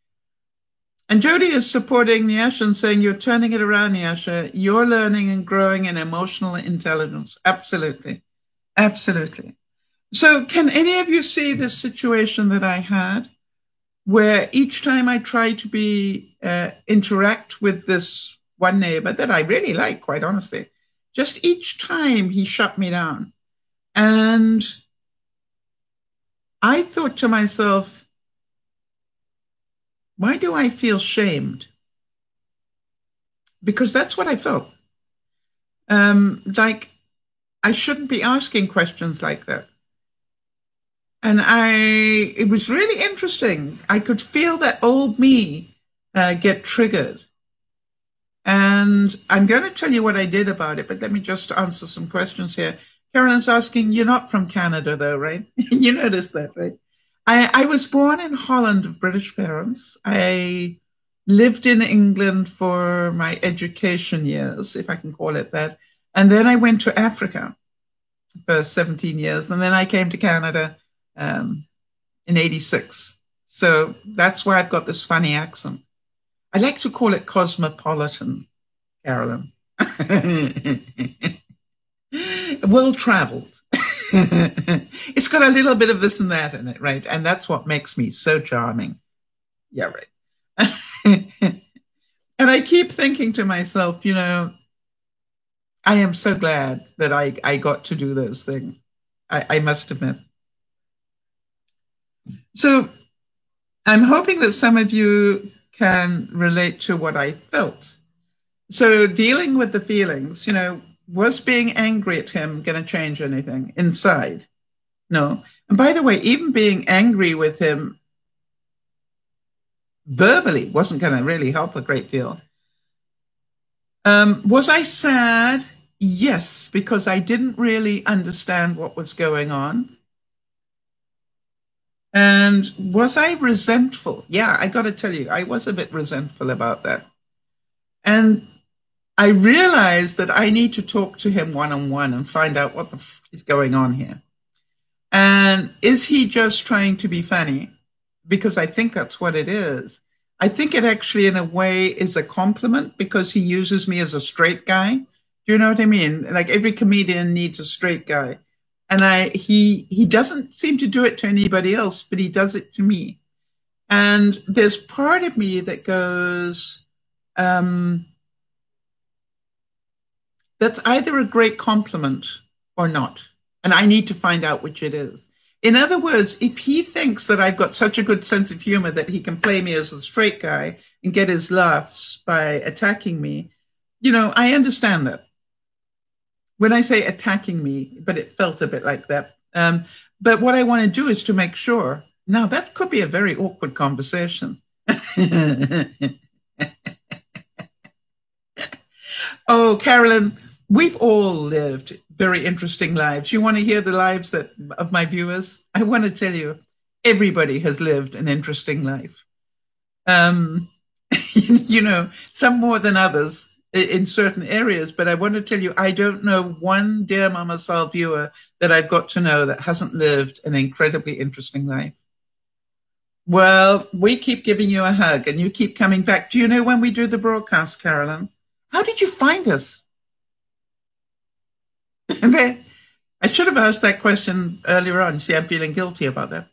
S1: And Jody is supporting Nyasha and saying, you're turning it around, Nyasha. You're learning and growing in emotional intelligence. Absolutely. Absolutely. So can any of you see this situation that I had, where each time I try to interact with this one neighbor that I really like, quite honestly, just each time he shut me down. And I thought to myself, why do I feel shamed? Because that's what I felt. Like I shouldn't be asking questions like that. And it was really interesting. I could feel that old me get triggered. And I'm going to tell you what I did about it, but let me just answer some questions here. Carolyn's asking, you're not from Canada though, right? You noticed that, right? I was born in Holland of British parents. I lived in England for my education years, if I can call it that. And then I went to Africa for 17 years. And then I came to Canada in 86. So that's why I've got this funny accent. I like to call it cosmopolitan, Carolyn. Well traveled. It's got a little bit of this and that in it, right? And that's what makes me so charming. Yeah, right. And I keep thinking to myself, I am so glad that I got to do those things. I must admit. So I'm hoping that some of you can relate to what I felt. So dealing with the feelings, was being angry at him going to change anything inside? No. And by the way, even being angry with him verbally wasn't going to really help a great deal. Was I sad? Yes, because I didn't really understand what was going on. And was I resentful? Yeah, I got to tell you, I was a bit resentful about that. And I realized that I need to talk to him one-on-one and find out what the f is going on here. And is he just trying to be funny? Because I think that's what it is. I think it actually, in a way, is a compliment because he uses me as a straight guy. Do you know what I mean? Like every comedian needs a straight guy. And he doesn't seem to do it to anybody else, but he does it to me. And there's part of me that goes, that's either a great compliment or not. And I need to find out which it is. In other words, if he thinks that I've got such a good sense of humor that he can play me as the straight guy and get his laughs by attacking me, I understand that. When I say attacking me, but it felt a bit like that. But what I want to do is to make sure. Now, that could be a very awkward conversation. Oh, Carolyn, we've all lived very interesting lives. You want to hear the lives of my viewers? I want to tell you, everybody has lived an interesting life. Some more than others in certain areas, but I want to tell you, I don't know one Dear Mama Sal viewer that I've got to know that hasn't lived an incredibly interesting life. Well, we keep giving you a hug and you keep coming back. Do you know when we do the broadcast, Carolyn? How did you find us? I should have asked that question earlier on. See, I'm feeling guilty about that.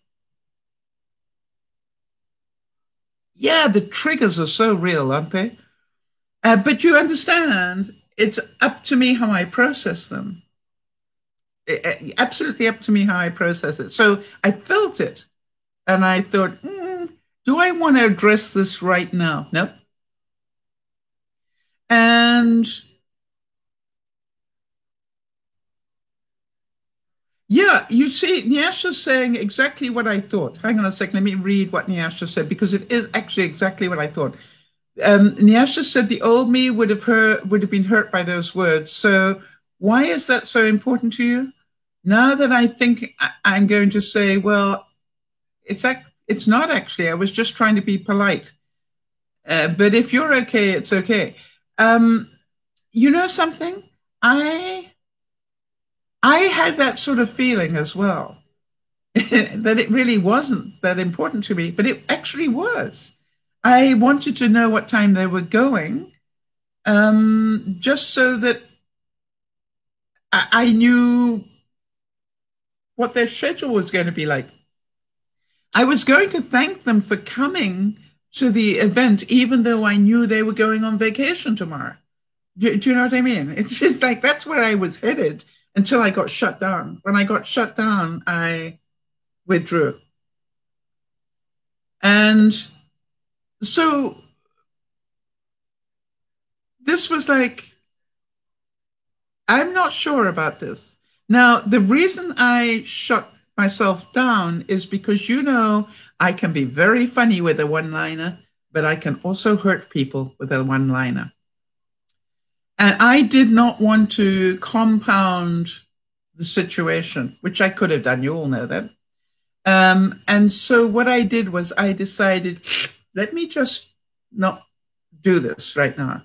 S1: Yeah, the triggers are so real, aren't they? But you understand, it's up to me how I process them. Absolutely up to me how I process it. So I felt it. And I thought, do I want to address this right now? Nope. And yeah, you see, Nyasha's saying exactly what I thought. Hang on a second. Let me read what Nyasha said, because it is actually exactly what I thought. Nyasha said the old me would have been hurt by those words. So why is that so important to you? Now that I think I'm going to say, well, it's not actually. I was just trying to be polite. But if you're okay, it's okay. You know something? I had that sort of feeling as well, that it really wasn't that important to me, but it actually was. I wanted to know what time they were going, just so that I knew what their schedule was going to be like. I was going to thank them for coming to the event, even though I knew they were going on vacation tomorrow. Do you know what I mean? It's just like, that's where I was headed until I got shut down. When I got shut down, I withdrew. And so this was like, I'm not sure about this. Now, the reason I shut myself down is because, I can be very funny with a one-liner, but I can also hurt people with a one-liner. And I did not want to compound the situation, which I could have done. You all know that. And so what I did was I decided, let me just not do this right now.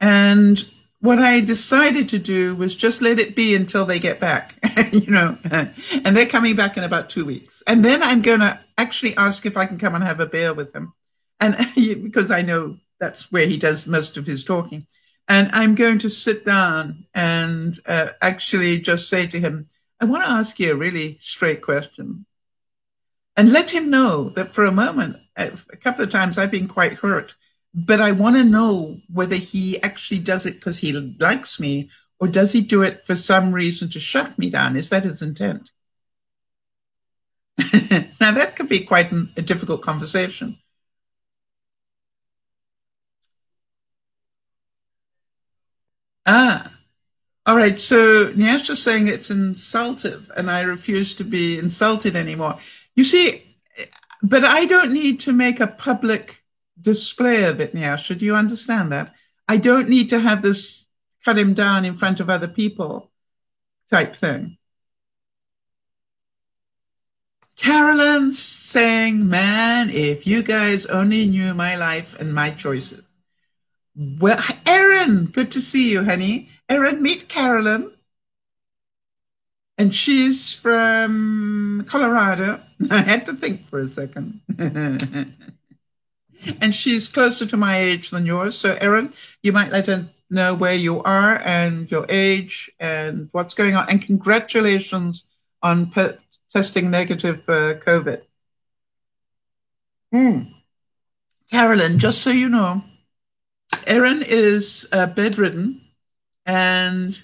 S1: And what I decided to do was just let it be until they get back, and they're coming back in about 2 weeks. And then I'm going to actually ask if I can come and have a beer with him. And because I know that's where he does most of his talking. And I'm going to sit down and actually just say to him, I want to ask you a really straight question. And let him know that for a moment, a couple of times I've been quite hurt, but I want to know whether he actually does it because he likes me, or does he do it for some reason to shut me down? Is that his intent? Now, that could be quite a difficult conversation. Ah, all right. So Nyasha's saying it's insultive, and I refuse to be insulted anymore. You see, but I don't need to make a public display of it, Nyasha. Do you understand that? I don't need to have this cut him down in front of other people type thing. Carolyn saying, man, if you guys only knew my life and my choices. Well, Erin, good to see you, honey. Erin, meet Carolyn. And she's from Colorado. I had to think for a second. And she's closer to my age than yours. So, Erin, you might let her know where you are and your age and what's going on. And congratulations on testing negative for COVID. Carolyn, just so you know, Erin is bedridden, and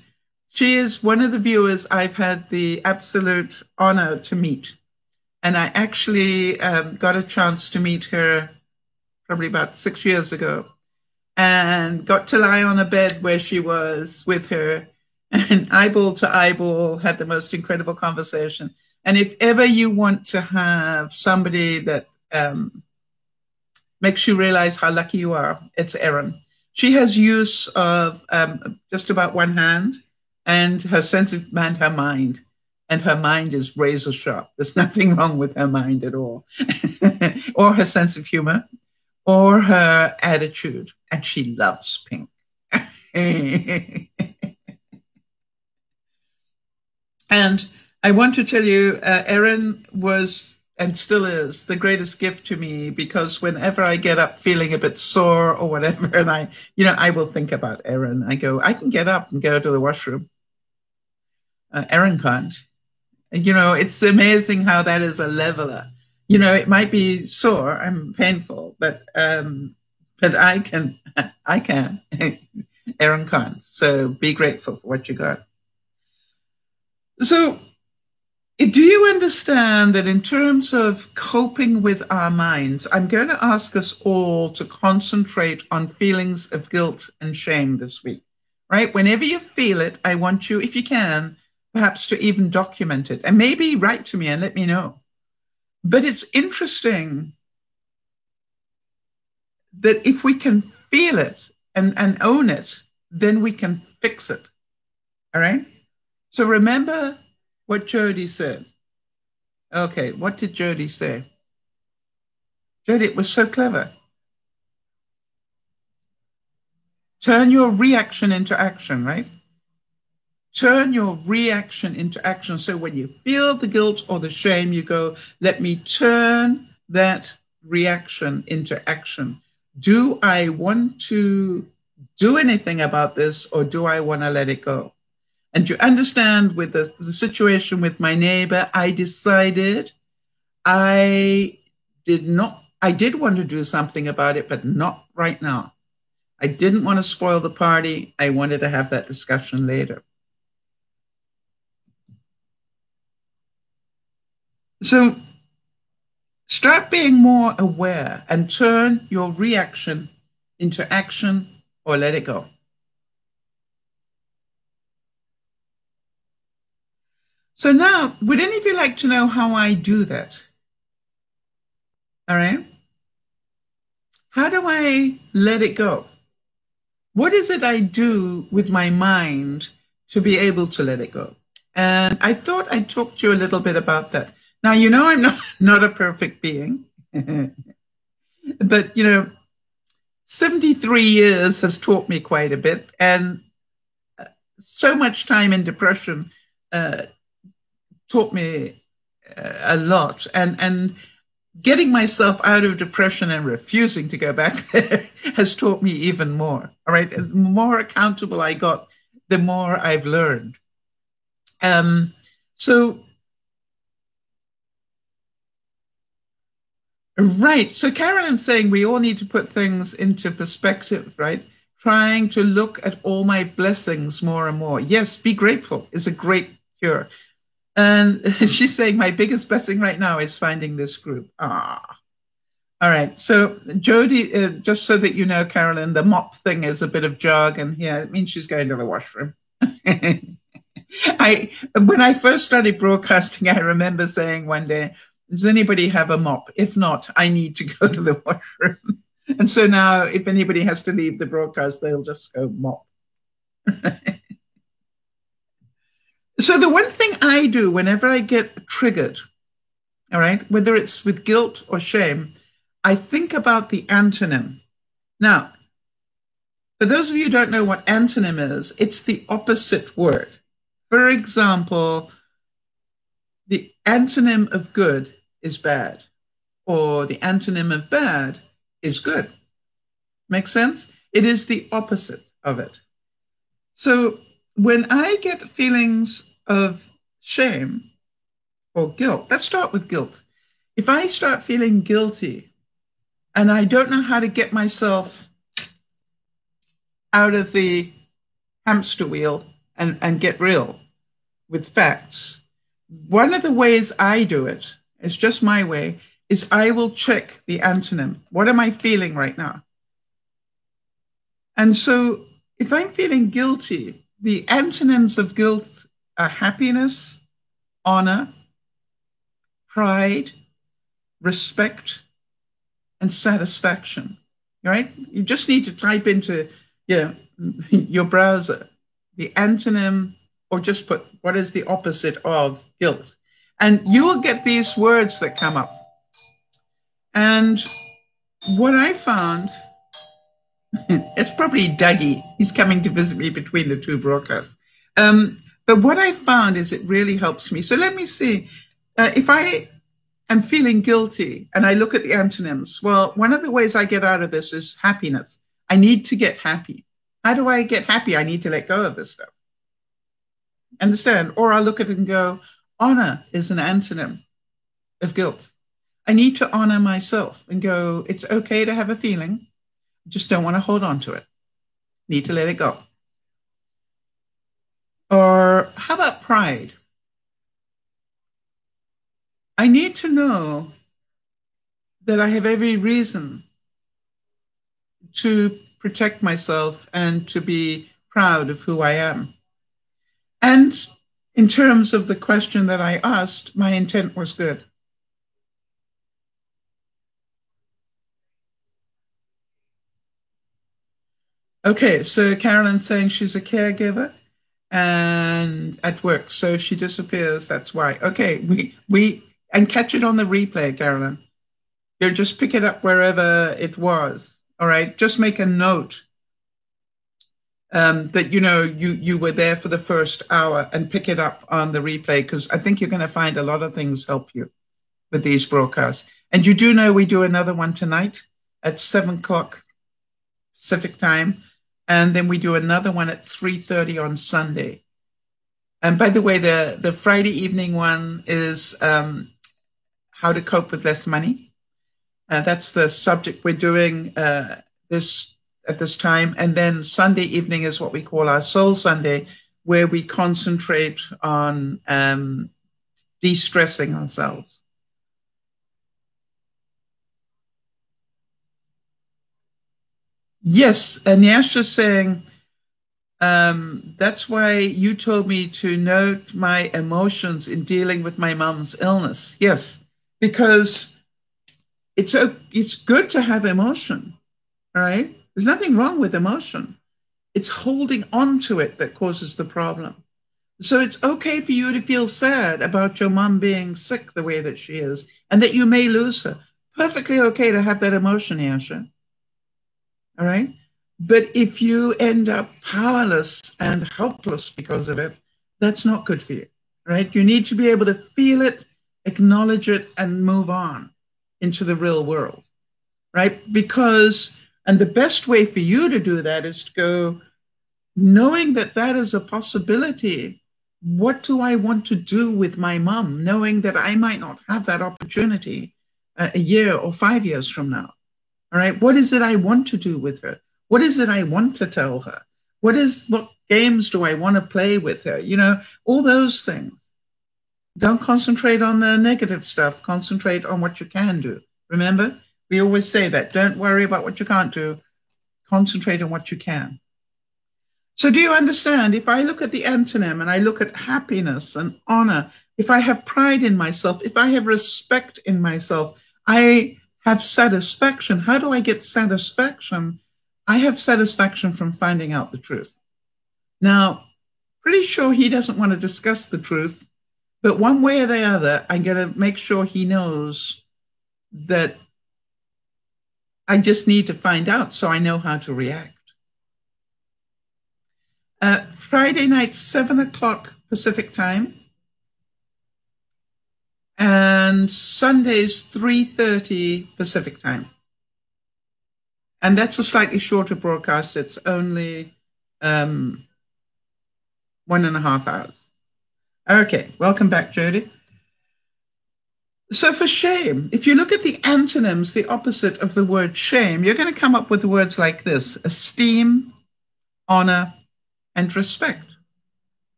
S1: she is one of the viewers I've had the absolute honor to meet. And I actually got a chance to meet her probably about 6 years ago, and got to lie on a bed where she was with her, and eyeball to eyeball had the most incredible conversation. And if ever you want to have somebody that makes you realize how lucky you are, it's Erin. She has use of just about one hand, and her sense of her mind. And her mind is razor sharp. There's nothing wrong with her mind at all. Or her sense of humor, or her attitude. And she loves pink. And I want to tell you, Erin was and still is the greatest gift to me, because whenever I get up feeling a bit sore or whatever, and I will think about Erin. I go, I can get up and go to the washroom. Erin can't. It's amazing how that is a leveler. It might be sore and painful, but I can. Erin can't. So be grateful for what you got. So, do you understand that in terms of coping with our minds, I'm going to ask us all to concentrate on feelings of guilt and shame this week, right? Whenever you feel it, I want you, if you can, perhaps to even document it, and maybe write to me and let me know. But it's interesting that if we can feel it and own it, then we can fix it. All right? So remember what Jody said. Okay, what did Jody say? Jody, it was so clever. Turn your reaction into action, right? Turn your reaction into action. So when you feel the guilt or the shame, you go, let me turn that reaction into action. Do I want to do anything about this, or do I want to let it go? And you understand, with the situation with my neighbor, I decided I did want to do something about it, but not right now. I didn't want to spoil the party. I wanted to have that discussion later. So start being more aware and turn your reaction into action, or let it go. So now, would any of you like to know how I do that? All right. How do I let it go? What is it I do with my mind to be able to let it go? And I thought I'd talk to you a little bit about that. Now, I'm not a perfect being, but, 73 years has taught me quite a bit. And so much time in depression taught me a lot. And getting myself out of depression and refusing to go back there has taught me even more. All right. The more accountable I got, the more I've learned. Right. So Carolyn's saying we all need to put things into perspective, right? Trying to look at all my blessings more and more. Yes, be grateful is a great cure. And she's saying, my biggest blessing right now is finding this group. Ah. All right. So Jody, just so that you know, Carolyn, the mop thing is a bit of jargon here. It means she's going to the washroom. When I first started broadcasting, I remember saying one day, does anybody have a mop? If not, I need to go to the washroom. And so now if anybody has to leave the broadcast, they'll just go mop. So the one thing I do whenever I get triggered, all right, whether it's with guilt or shame, I think about the antonym. Now, for those of you who don't know what antonym is, it's the opposite word. For example, the antonym of good is bad, or the antonym of bad is good. Make sense? It is the opposite of it. So when I get feelings of shame or guilt, let's start with guilt. If I start feeling guilty and I don't know how to get myself out of the hamster wheel and get real with facts, one of the ways I do it, it's just my way, is I will check the antonym. What am I feeling right now? And so if I'm feeling guilty, the antonyms of guilt are happiness, honor, pride, respect, and satisfaction, right? You just need to type into your browser the antonym, or just put what is the opposite of guilt. And you will get these words that come up. And what I found, it's probably Dougie. He's coming to visit me between the two broadcasts. But what I found is it really helps me. So let me see. If I am feeling guilty and I look at the antonyms, well, one of the ways I get out of this is happiness. I need to get happy. How do I get happy? I need to let go of this stuff. Understand? Or I'll look at it and go, honor is an antonym of guilt. I need to honor myself and go, it's okay to have a feeling. Just don't want to hold on to it. Need to let it go. Or how about pride? I need to know that I have every reason to protect myself and to be proud of who I am. And in terms of the question that I asked, my intent was good. Okay, so Carolyn's saying she's a caregiver and at work, so if she disappears, that's why. Okay, and catch it on the replay, Carolyn. You just pick it up wherever it was. All right, just make a note that you were there for the first hour, and pick it up on the replay, because I think you're going to find a lot of things help you with these broadcasts. And you do know we do another one tonight at 7:00 Pacific time. And then we do another one at 3:30 on Sunday. And by the way, the Friday evening one is how to cope with less money. That's the subject we're doing this at this time. And then Sunday evening is what we call our Soul Sunday, where we concentrate on de-stressing ourselves. Yes, and Yasha's saying, that's why you told me to note my emotions in dealing with my mom's illness. Yes, because it's good to have emotion, all right? There's nothing wrong with emotion. It's holding on to it that causes the problem. So it's okay for you to feel sad about your mom being sick the way that she is, and that you may lose her. Perfectly okay to have that emotion, Yasha. All right. But if you end up powerless and helpless because of it, that's not good for you. Right. You need to be able to feel it, acknowledge it, and move on into the real world. Right. And the best way for you to do that is to go, knowing that that is a possibility. What do I want to do with my mom, knowing that I might not have that opportunity a year or 5 years from now? All right. What is it I want to do with her? What is it I want to tell her? What games do I want to play with her? All those things. Don't concentrate on the negative stuff. Concentrate on what you can do. Remember, we always say that. Don't worry about what you can't do. Concentrate on what you can. So do you understand? If I look at the antonym and I look at happiness and honor, if I have pride in myself, if I have respect in myself, I have satisfaction. How do I get satisfaction? I have satisfaction from finding out the truth. Now, pretty sure he doesn't want to discuss the truth, but one way or the other, I'm going to make sure he knows that I just need to find out so I know how to react. Friday night, 7 o'clock Pacific time. And Sundays, 3:30 Pacific time. And that's a slightly shorter broadcast. It's only 1.5 hours. Okay, welcome back, Jody. So for shame, if you look at the antonyms, the opposite of the word shame, you're going to come up with words like this: esteem, honor, and respect.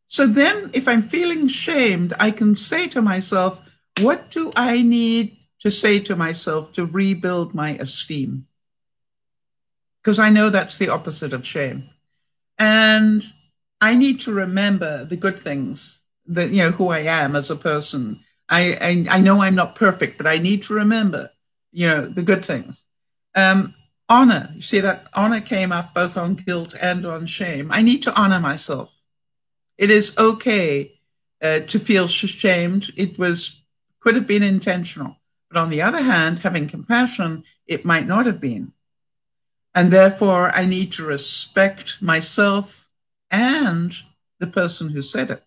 S1: So then if I'm feeling shamed, I can say to myself, what do I need to say to myself to rebuild my esteem? Because I know that's the opposite of shame. And I need to remember the good things, that, you know, who I am as a person. I know I'm not perfect, but I need to remember, you know, the good things. Honor, you see that honor came up both on guilt and on shame. I need to honor myself. It is okay to feel shamed. It could have been intentional. But on the other hand, having compassion, it might not have been. And therefore, I need to respect myself and the person who said it.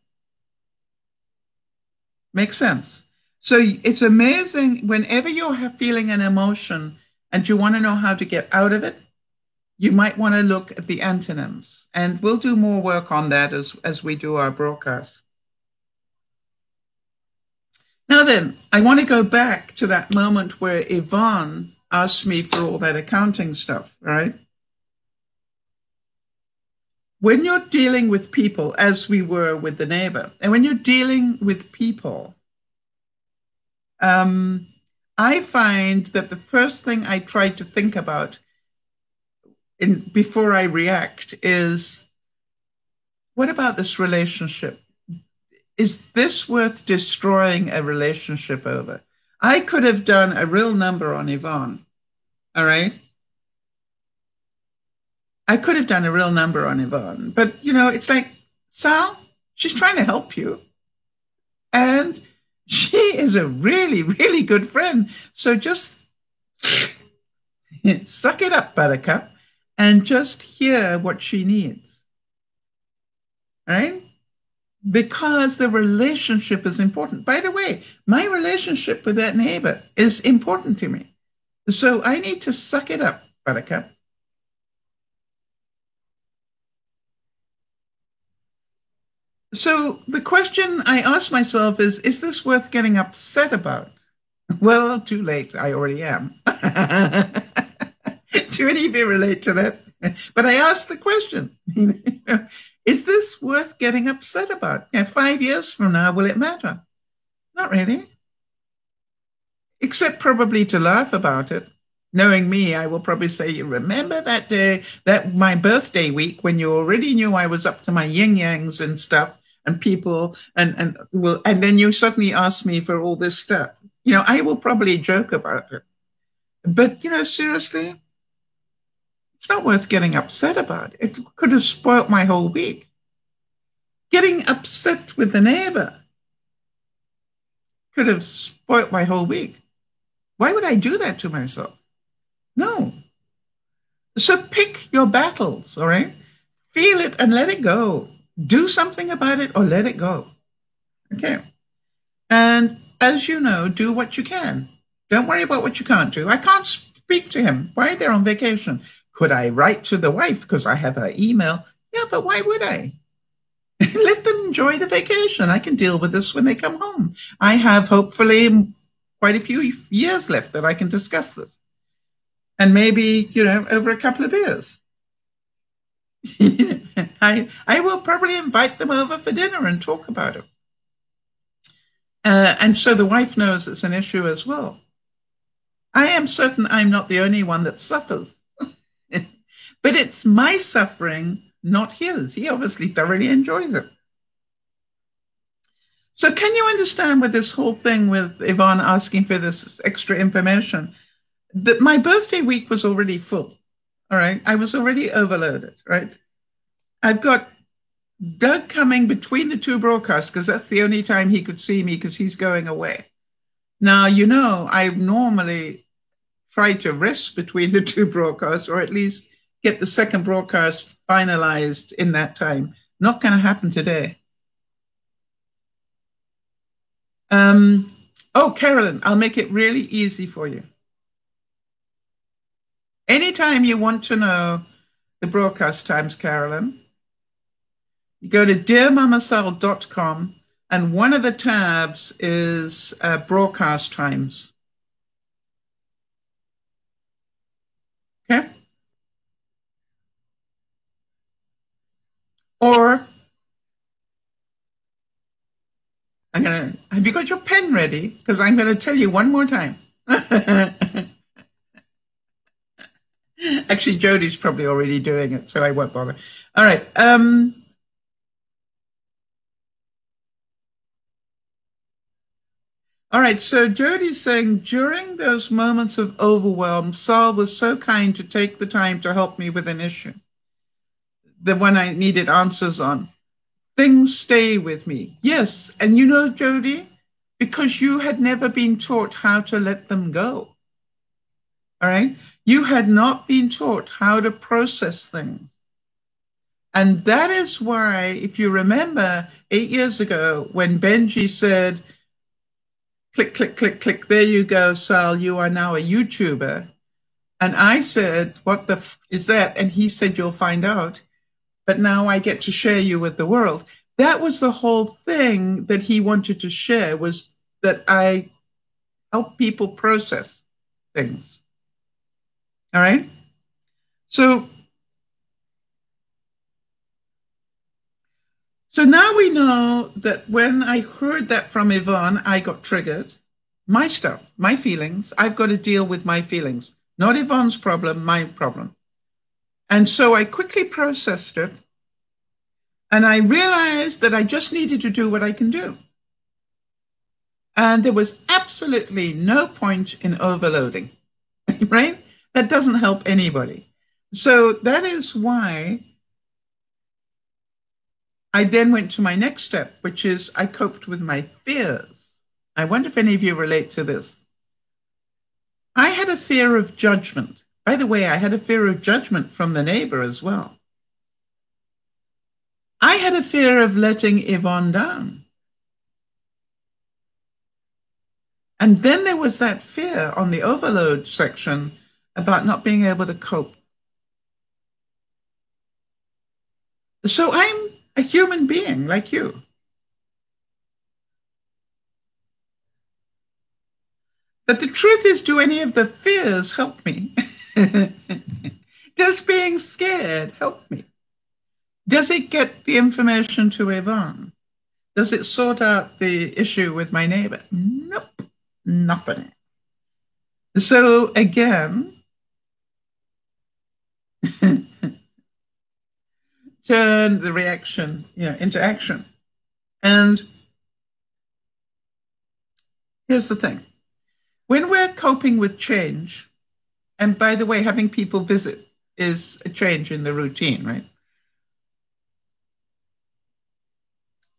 S1: Makes sense? So it's amazing whenever you're feeling an emotion and you want to know how to get out of it, you might want to look at the antonyms. And we'll do more work on that as we do our broadcast. Now then, I want to go back to that moment where Yvonne asked me for all that accounting stuff, right? When you're dealing with people, as we were with the neighbor, and when you're dealing with people, I find that the first thing I try to think about before I react is, what about this relationship? Is this worth destroying a relationship over? I could have done a real number on Yvonne, all right? I could have done a real number on Yvonne, but, you know, it's like, Sal, she's trying to help you. And she is a really, really good friend. So just suck it up, Buttercup, and just hear what she needs, right? Because the relationship is important. By the way, my relationship with that neighbor is important to me. So I need to suck it up, Buttercup. So the question I ask myself is this worth getting upset about? Well, too late. I already am. Do any of you relate to that? But I asked the question, is this worth getting upset about? 5 years from now, will it matter? Not really. Except probably to laugh about it. Knowing me, I will probably say, you remember that day, that my birthday week when you already knew I was up to my yin-yangs and stuff and people, and then you suddenly asked me for all this stuff. You know, I will probably joke about it. But, you know, seriously, it's not worth getting upset about. It could have spoiled my whole week. Getting upset with the neighbor could have spoiled my whole week. Why would I do that to myself? No. So pick your battles, all right? Feel it and let it go. Do something about it or let it go. Okay. And as you know, do what you can. Don't worry about what you can't do. I can't speak to him. Why? They're on vacation. Could I write to the wife because I have her email? Yeah, but why would I? Let them enjoy the vacation. I can deal with this when they come home. I have hopefully quite a few years left that I can discuss this. And maybe, you know, over a couple of beers. I will probably invite them over for dinner and talk about it. And so the wife knows it's an issue as well. I am certain I'm not the only one that suffers. But it's my suffering, not his. He obviously thoroughly enjoys it. So can you understand with this whole thing with Yvonne asking for this extra information? That my birthday week was already full. All right. I was already overloaded, right? I've got Doug coming between the two broadcasts because that's the only time he could see me because he's going away. Now, I normally try to rest between the two broadcasts or at least get the second broadcast finalized in that time. Not going to happen today. Carolyn, I'll make it really easy for you. Anytime you want to know the broadcast times, Carolyn, you go to dearmamasal.com and one of the tabs is broadcast times. Okay? Or have you got your pen ready? Because I'm going to tell you one more time. Actually, Jodi's probably already doing it, so I won't bother. All right. All right, so Jodi's saying, during those moments of overwhelm, Saul was so kind to take the time to help me with an issue, the one I needed answers on. Things stay with me. Yes, and Jodi, because you had never been taught how to let them go. All right? You had not been taught how to process things. And that is why, if you remember 8 years ago, when Benji said, click, click, click, click, there you go, Sal, you are now a YouTuber. And I said, what the is that? And he said, you'll find out. But now I get to share you with the world. That was the whole thing that he wanted to share, was that I help people process things. All right? So now we know that when I heard that from Yvonne, I got triggered. My stuff, my feelings, I've got to deal with my feelings. Not Yvonne's problem, my problem. And so I quickly processed it. And I realized that I just needed to do what I can do. And there was absolutely no point in overloading, right? That doesn't help anybody. So that is why I then went to my next step, which is I coped with my fears. I wonder if any of you relate to this. I had a fear of judgment. By the way, I had a fear of judgment from the neighbor as well. I had a fear of letting Yvonne down. And then there was that fear on the overload section about not being able to cope. So I'm a human being like you. But the truth is, do any of the fears help me? Does being scared help me? Does it get the information to Yvonne? Does it sort out the issue with my neighbor? Nope, nothing. So again, turn the reaction, into action. And here's the thing. When we're coping with change, and by the way, having people visit is a change in the routine, right?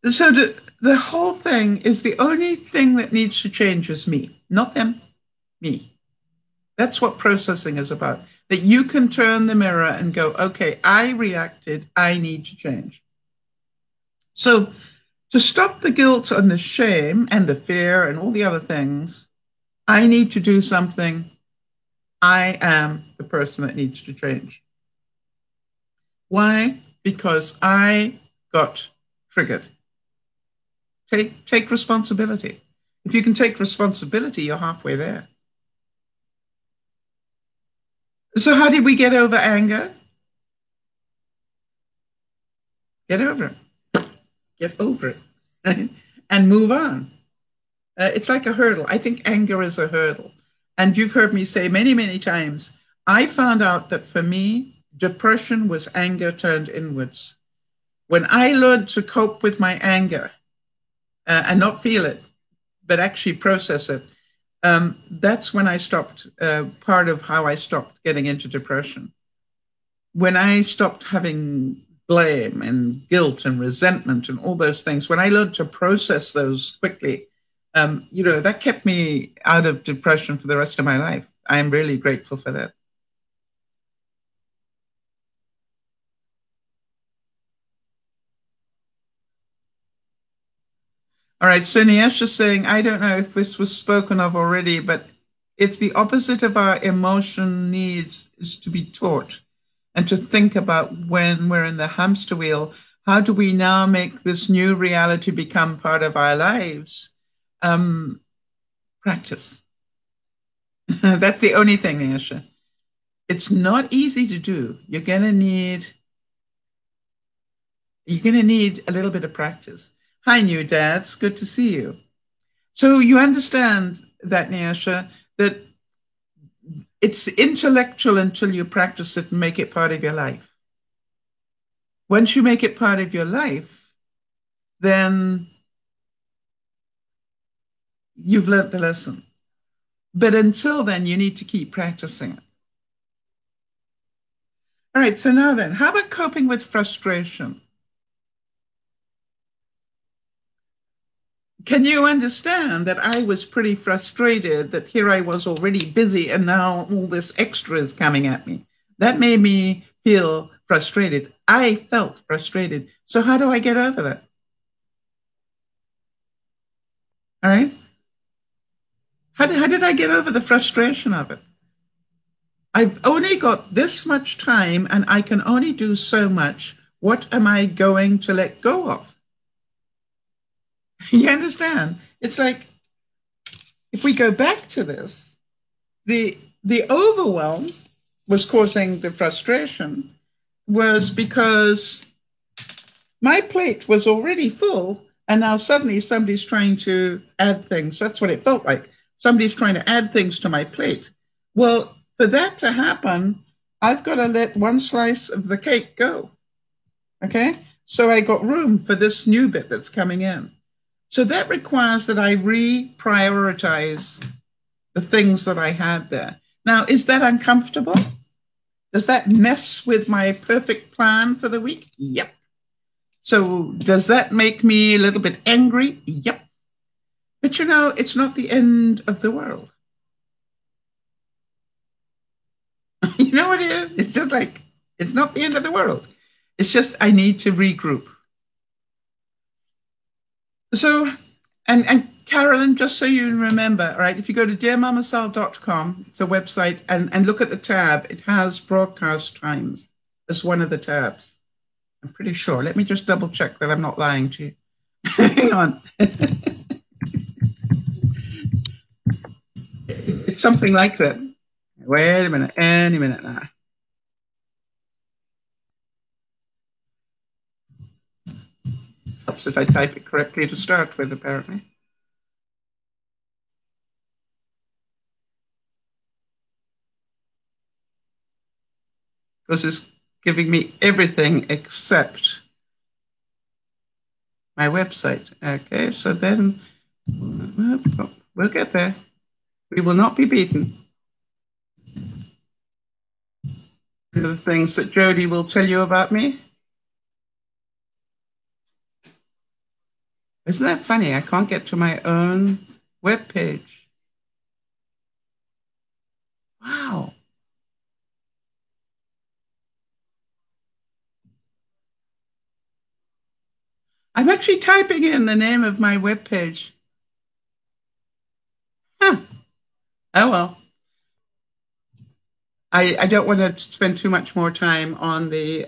S1: So the whole thing is the only thing that needs to change is me, not them, me. That's what processing is about. That you can turn the mirror and go, okay, I reacted, I need to change. So to stop the guilt and the shame and the fear and all the other things, I need to do something. I am the person that needs to change. Why? Because I got triggered. Take responsibility. If you can take responsibility, you're halfway there. So how did we get over anger? Get over it. Get over it. And move on. It's like a hurdle. I think anger is a hurdle. And you've heard me say many, many times, I found out that for me, depression was anger turned inwards. When I learned to cope with my anger and not feel it, but actually process it, that's when I stopped, part of how I stopped getting into depression. When I stopped having blame and guilt and resentment and all those things, when I learned to process those quickly, that kept me out of depression for the rest of my life. I'm really grateful for that. All right, so Niesh is saying, I don't know if this was spoken of already, but if the opposite of our emotion needs is to be taught and to think about when we're in the hamster wheel, how do we now make this new reality become part of our lives? Practice. That's the only thing, Niesh. It's not easy to do. You're gonna need a little bit of practice. Hi, new dads. Good to see you. So you understand that, Nyasha, that it's intellectual until you practice it and make it part of your life. Once you make it part of your life, then you've learned the lesson. But until then, you need to keep practicing it. All right, so now then, how about coping with frustration? Can you understand that I was pretty frustrated that here I was already busy and now all this extra is coming at me? That made me feel frustrated. I felt frustrated. So how do I get over that? All right. How did I get over the frustration of it? I've only got this much time and I can only do so much. What am I going to let go of? You understand? It's like if we go back to this, the overwhelm was causing the frustration was because my plate was already full and now suddenly somebody's trying to add things. That's what it felt like. Somebody's trying to add things to my plate. Well, for that to happen, I've got to let one slice of the cake go. Okay? So I got room for this new bit that's coming in. So that requires that I reprioritize the things that I had there. Now, is that uncomfortable? Does that mess with my perfect plan for the week? Yep. So does that make me a little bit angry? Yep. But it's not the end of the world. You know what it is? It's just like, it's not the end of the world. It's just I need to regroup. So, and Carolyn, just so you remember, right, if you go to dearmamasal.com, it's a website, and look at the tab, it has broadcast times as one of the tabs. I'm pretty sure. Let me just double check that I'm not lying to you. Hang on. It's something like that. Wait a minute, any minute now. Helps if I type it correctly to start with, apparently. Because it's giving me everything except my website. Okay, so then we'll get there. We will not be beaten. The things that Jody will tell you about me. Isn't that funny? I can't get to my own webpage. Wow. I'm actually typing in the name of my webpage. Huh. Oh, well. I don't want to spend too much more time on the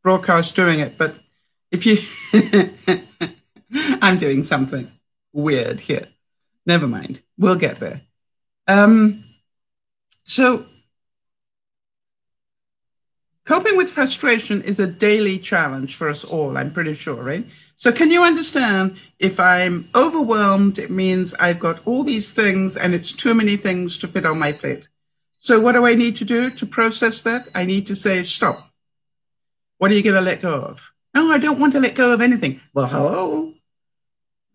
S1: broadcast doing it, but if you, I'm doing something weird here. Never mind. We'll get there. So coping with frustration is a daily challenge for us all, I'm pretty sure, right? So can you understand, if I'm overwhelmed, it means I've got all these things and it's too many things to fit on my plate. So what do I need to do to process that? I need to say, stop. What are you going to let go of? No, I don't want to let go of anything. Well, hello.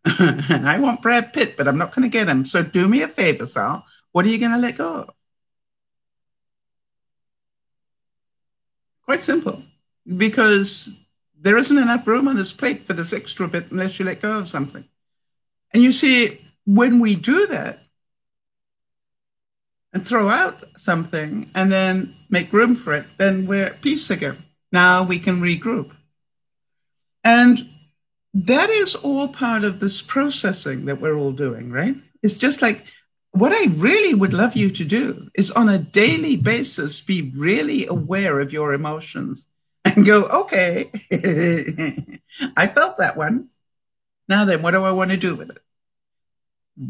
S1: I want Brad Pitt, but I'm not going to get him. So do me a favor, Sal. What are you going to let go of? Quite simple. Because there isn't enough room on this plate for this extra bit unless you let go of something. And you see, when we do that and throw out something and then make room for it, then we're at peace again. Now we can regroup. And that is all part of this processing that we're all doing, right? It's just like, what I really would love you to do is on a daily basis, be really aware of your emotions and go, okay, I felt that one. Now then, what do I want to do with it?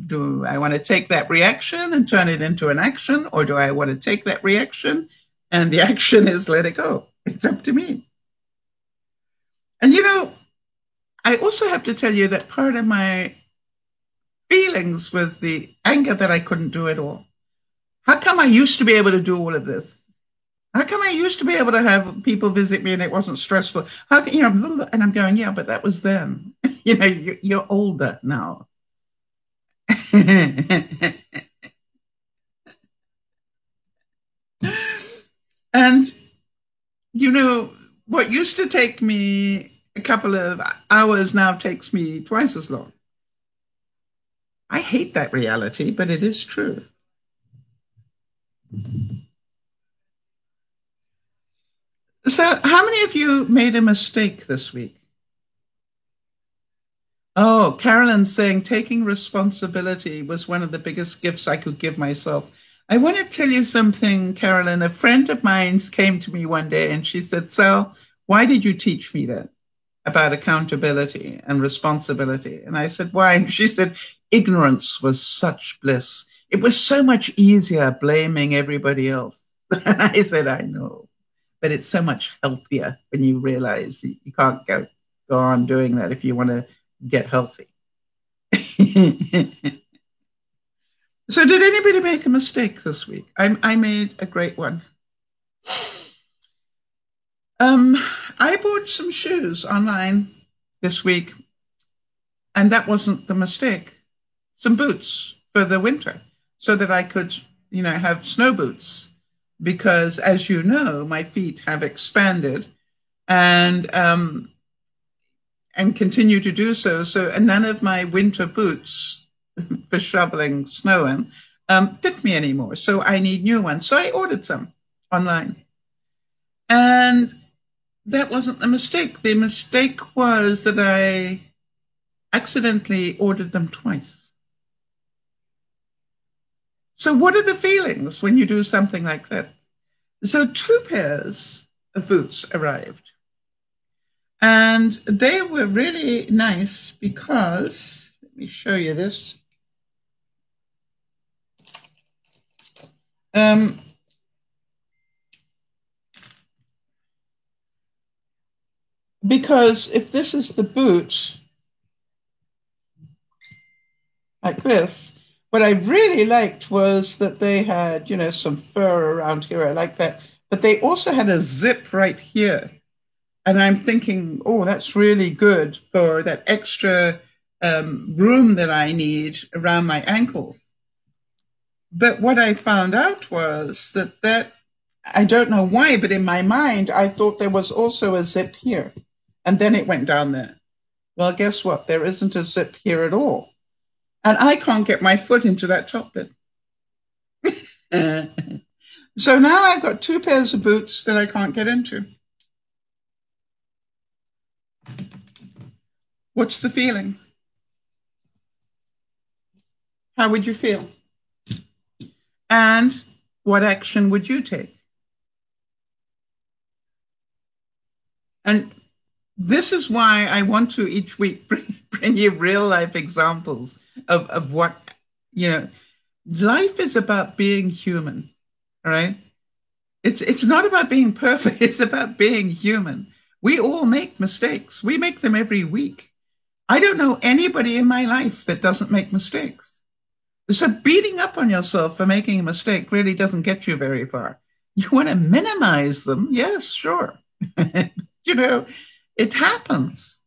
S1: Do I want to take that reaction and turn it into an action? Or do I want to take that reaction and the action is let it go? It's up to me. And you know, I also have to tell you that part of my feelings was the anger that I couldn't do it all. How come I used to be able to do all of this? How come I used to be able to have people visit me and it wasn't stressful? How can, you know, and I'm going, yeah, but that was then. You know, you're older now. And, you know, what used to take me a couple of hours now takes me twice as long. I hate that reality, but it is true. So, how many of you made a mistake this week? Oh, Carolyn's saying taking responsibility was one of the biggest gifts I could give myself. I want to tell you something, Carolyn. A friend of mine came to me one day and she said, Sal, why did you teach me that about accountability and responsibility? And I said, why? And she said, ignorance was such bliss. It was so much easier blaming everybody else. And I said, I know, but it's so much healthier when you realize that you can't go on doing that if you want to get healthy. So did anybody make a mistake this week? I made a great one. I bought some shoes online this week, and that wasn't the mistake. Some boots for the winter so that I could, you know, have snow boots because, as you know, my feet have expanded and continue to do so. So, and none of my winter boots for shoveling snow in fit me anymore. So I need new ones. So I ordered some online. And that wasn't the mistake. The mistake was that I accidentally ordered them twice. So what are the feelings when you do something like that? So 2 pairs of boots arrived. And they were really nice because, let me show you this. Because if this is the boot, like this, what I really liked was that they had, you know, some fur around here. I like that. But they also had a zip right here. And I'm thinking, oh, that's really good for that extra room that I need around my ankles. But what I found out was that I don't know why, but in my mind, I thought there was also a zip here. And then it went down there. Well, guess what? There isn't a zip here at all. And I can't get my foot into that top bit. So now I've got 2 pairs of boots that I can't get into. What's the feeling? How would you feel? And what action would you take? And this is why I want to each week bring you real life examples of what, you know, life is about being human, all right? It's not about being perfect. It's about being human. We all make mistakes. We make them every week. I don't know anybody in my life that doesn't make mistakes. So beating up on yourself for making a mistake really doesn't get you very far. You want to minimize them. Yes, sure. You know, it happens.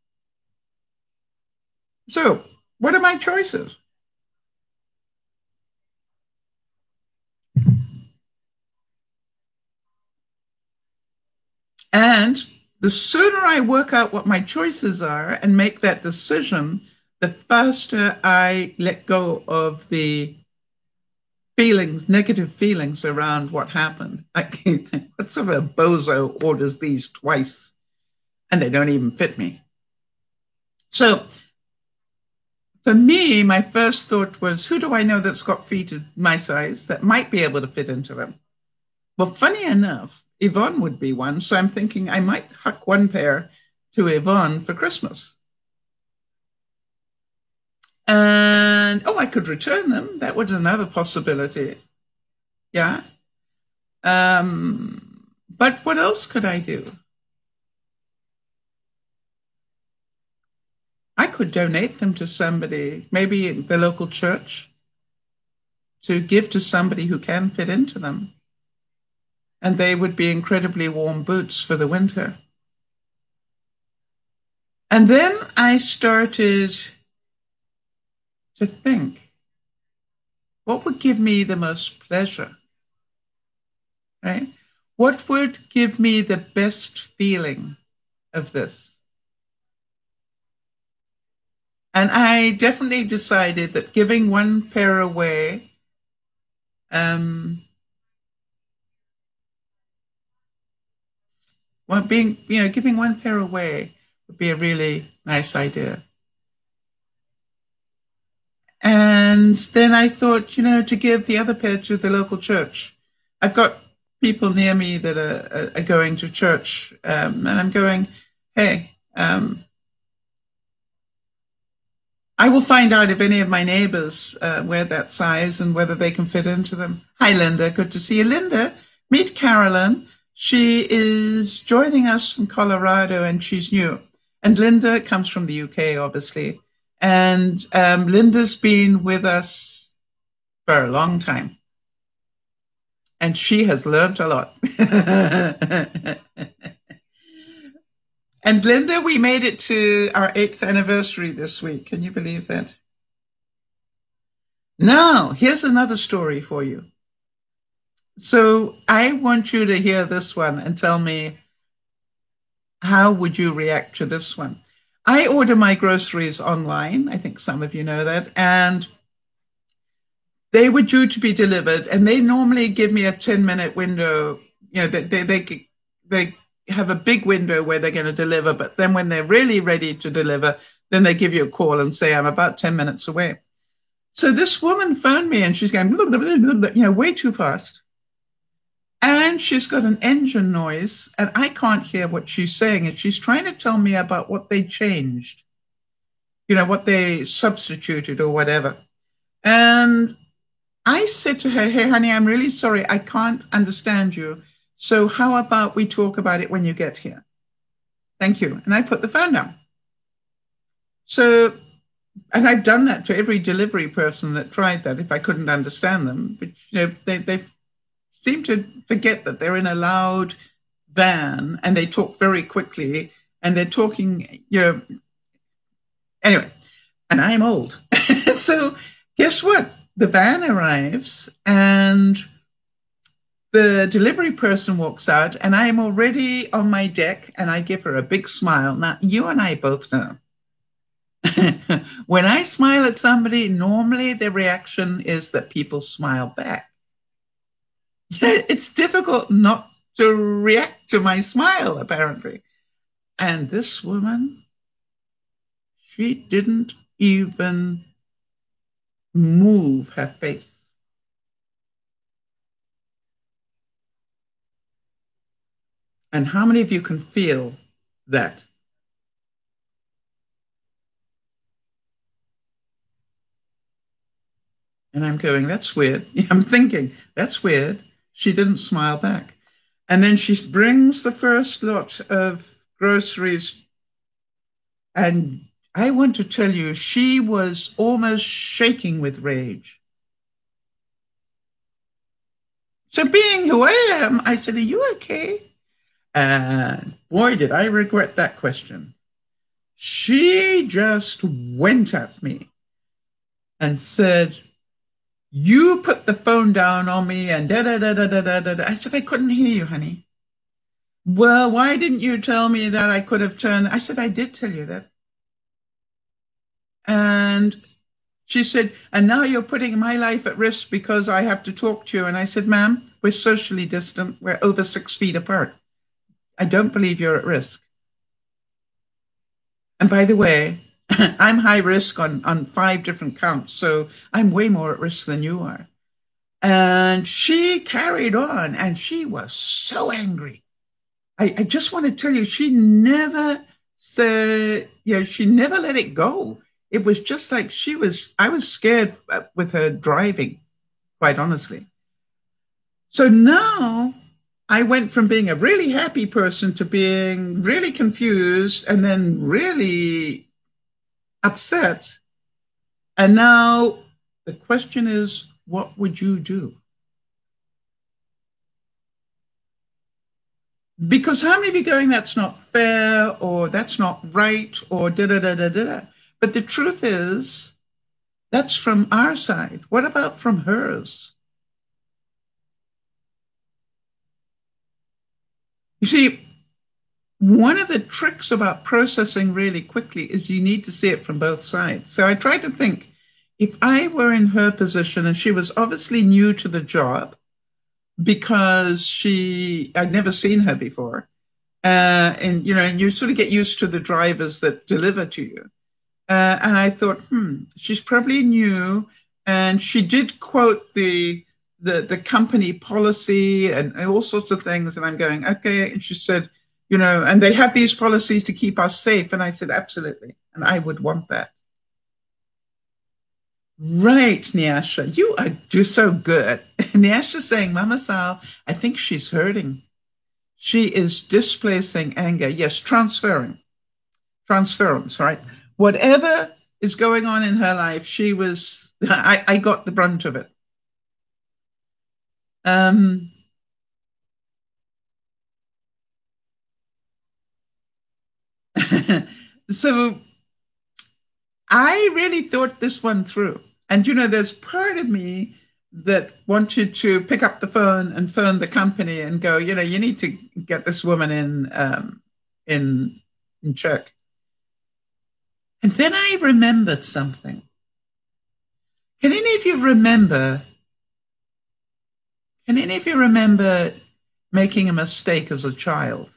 S1: So what are my choices? And the sooner I work out what my choices are and make that decision, the faster I let go of the feelings, negative feelings around what happened. Like, what sort of a bozo orders these twice and they don't even fit me? So for me, my first thought was, who do I know that's got feet my size that might be able to fit into them? Well, funny enough, Yvonne would be one. So I'm thinking I might huck one pair to Yvonne for Christmas. And, oh, I could return them. That was another possibility. Yeah. But what else could I do? I could donate them to somebody, maybe in the local church, to give to somebody who can fit into them. And they would be incredibly warm boots for the winter. And then I started to think, what would give me the most pleasure? Right? What would give me the best feeling of this? And I definitely decided that giving one pair away giving one pair away would be a really nice idea. And then I thought, to give the other pair to the local church. I've got people near me that are going to church, and I'm going, hey, I will find out if any of my neighbors wear that size and whether they can fit into them. Hi, Linda. Good to see you. Linda, meet Carolyn. She is joining us from Colorado, and she's new. And Linda comes from the UK, obviously. And Linda's been with us for a long time. And she has learned a lot. And Linda, we made it to our 8th anniversary this week. Can you believe that? Now, here's another story for you. So I want you to hear this one and tell me, how would you react to this one? I order my groceries online. I think some of you know that. And they were due to be delivered, and they normally give me a 10-minute window. They have a big window where they're going to deliver, but then when they're really ready to deliver, then they give you a call and say, I'm about 10 minutes away. So this woman phoned me, and she's going, way too fast. And she's got an engine noise, and I can't hear what she's saying. And she's trying to tell me about what they changed, what they substituted or whatever. And I said to her, hey, honey, I'm really sorry. I can't understand you. So how about we talk about it when you get here? Thank you. And I put the phone down. So, and I've done that to every delivery person that tried that if I couldn't understand them. But, they seem to forget that they're in a loud van and they talk very quickly and they're talking, anyway, and I'm old. So guess what? The van arrives and the delivery person walks out, and I'm already on my deck, and I give her a big smile. Now, you and I both know. When I smile at somebody, normally the reaction is that people smile back. It's difficult not to react to my smile, apparently. And this woman, she didn't even move her face. And how many of you can feel that? And I'm going, that's weird. I'm thinking, that's weird. She didn't smile back. And then she brings the first lot of groceries, and I want to tell you, she was almost shaking with rage. So being who I am, I said, are you okay? And boy, did I regret that question. She just went at me and said, you put the phone down on me and da da da da da da da. I said, I couldn't hear you, honey. Well, why didn't you tell me that I could have turned? I said, I did tell you that. And she said, and now you're putting my life at risk because I have to talk to you. And I said, ma'am, we're socially distant. We're over 6 feet apart. I don't believe you're at risk. And by the way, I'm high risk on 5 different counts. So I'm way more at risk than you are. And she carried on and she was so angry. I just want to tell you, she never said, she never let it go. It was just like I was scared with her driving, quite honestly. So now I went from being a really happy person to being really confused and then really upset. And now the question is, what would you do? Because how many of you going, that's not fair, or that's not right, or da da da da da. But the truth is, that's from our side. What about from hers? You see, one of the tricks about processing really quickly is you need to see it from both sides. So I tried to think, if I were in her position and she was obviously new to the job because I'd never seen her before. And you sort of get used to the drivers that deliver to you. And I thought, she's probably new. And she did quote the company policy and all sorts of things. And I'm going, okay. And she said, and they have these policies to keep us safe. And I said, absolutely. And I would want that. Right, Nyasha, you are just so good. Nyasha's saying, Mama Sal, I think she's hurting. She is displacing anger. Yes, transference, right? Whatever is going on in her life, I got the brunt of it. So I really thought this one through. And, there's part of me that wanted to pick up the phone and phone the company and go, you need to get this woman in check. And then I remembered something. Can any of you remember making a mistake as a child?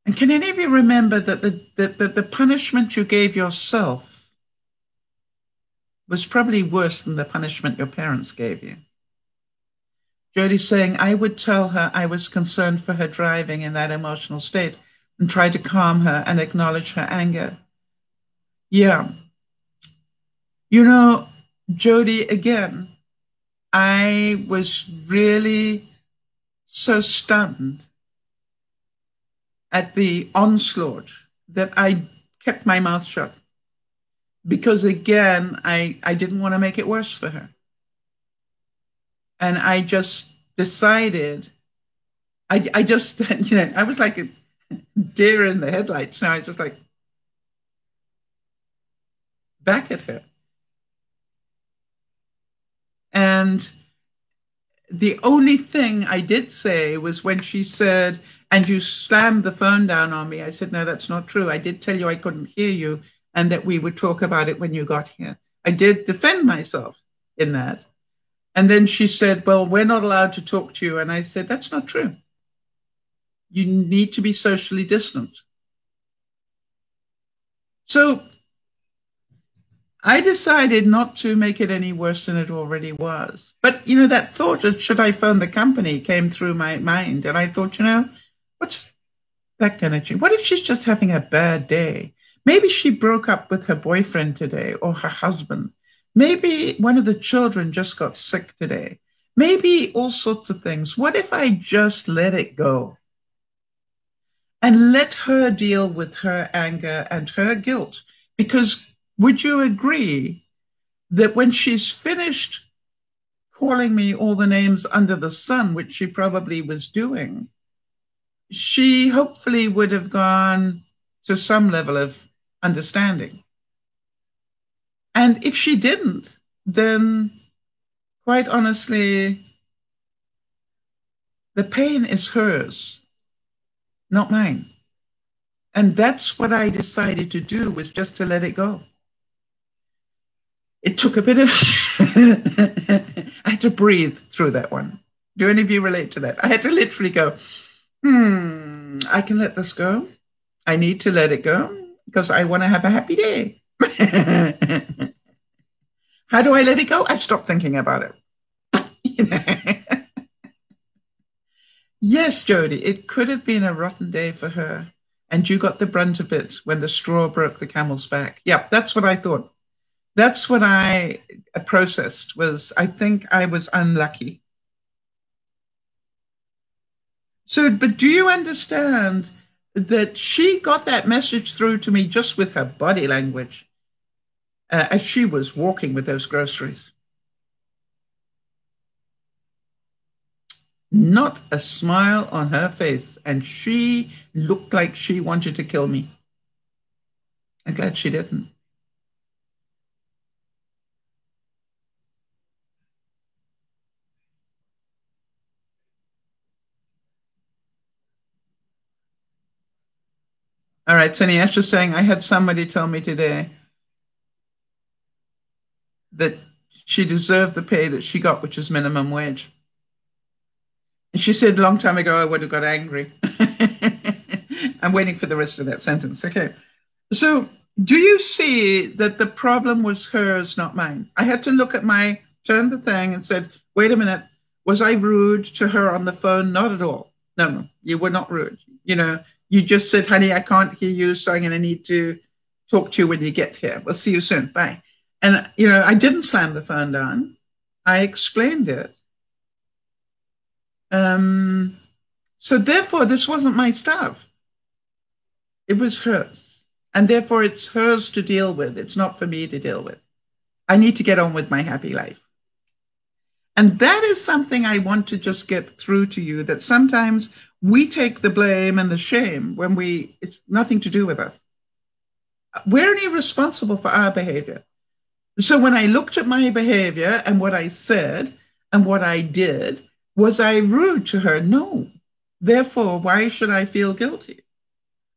S1: And can any of you remember that the punishment you gave yourself was probably worse than the punishment your parents gave you? Jody's saying, I would tell her I was concerned for her driving in that emotional state and try to calm her and acknowledge her anger. Yeah. Jody, again, I was really so stunned at the onslaught that I kept my mouth shut. Because again, I didn't want to make it worse for her. And I just decided, I just, I was like a deer in the headlights. Now I just like back at her. And the only thing I did say was when she said, and you slammed the phone down on me. I said, no, that's not true. I did tell you I couldn't hear you and that we would talk about it when you got here. I did defend myself in that. And then she said, well, we're not allowed to talk to you. And I said, that's not true. You need to be socially distant. So I decided not to make it any worse than it already was. But, that thought of should I phone the company came through my mind. And I thought, what's that going to change? What if she's just having a bad day? Maybe she broke up with her boyfriend today or her husband. Maybe one of the children just got sick today. Maybe all sorts of things. What if I just let it go? and let her deal with her anger and her guilt. Because would you agree that when she's finished calling me all the names under the sun, which she probably was doing, she hopefully would have gone to some level of understanding. And if she didn't, then quite honestly, the pain is hers, not mine. And that's what I decided to do, was just to let it go. It took a bit of, I had to breathe through that one. Do any of you relate to that? I had to literally go, I can let this go. I need to let it go because I want to have a happy day. How do I let it go? I stop thinking about it. Yes, Jody, it could have been a rotten day for her. And you got the brunt of it when the straw broke the camel's back. Yeah, that's what I thought. That's what I processed, was I think I was unlucky. So, but do you understand that she got that message through to me just with her body language as she was walking with those groceries? Not a smile on her face, and she looked like she wanted to kill me. I'm glad she didn't. All right, Sunny Ash is saying, I had somebody tell me today that she deserved the pay that she got, which is minimum wage. And she said a long time ago, I would have got angry. I'm waiting for the rest of that sentence. Okay. So do you see that the problem was hers, not mine? I had to look at turned the thing and said, wait a minute, was I rude to her on the phone? Not at all. No, you were not rude. You just said, honey, I can't hear you, so I'm going to need to talk to you when you get here. We'll see you soon. Bye. And, I didn't slam the phone down. I explained it. So therefore, this wasn't my stuff. It was hers. And therefore, it's hers to deal with. It's not for me to deal with. I need to get on with my happy life. And that is something I want to just get through to you, that sometimes we take the blame and the shame when it's nothing to do with us. We're only responsible for our behavior. So when I looked at my behavior and what I said and what I did, was I rude to her? No. Therefore, why should I feel guilty?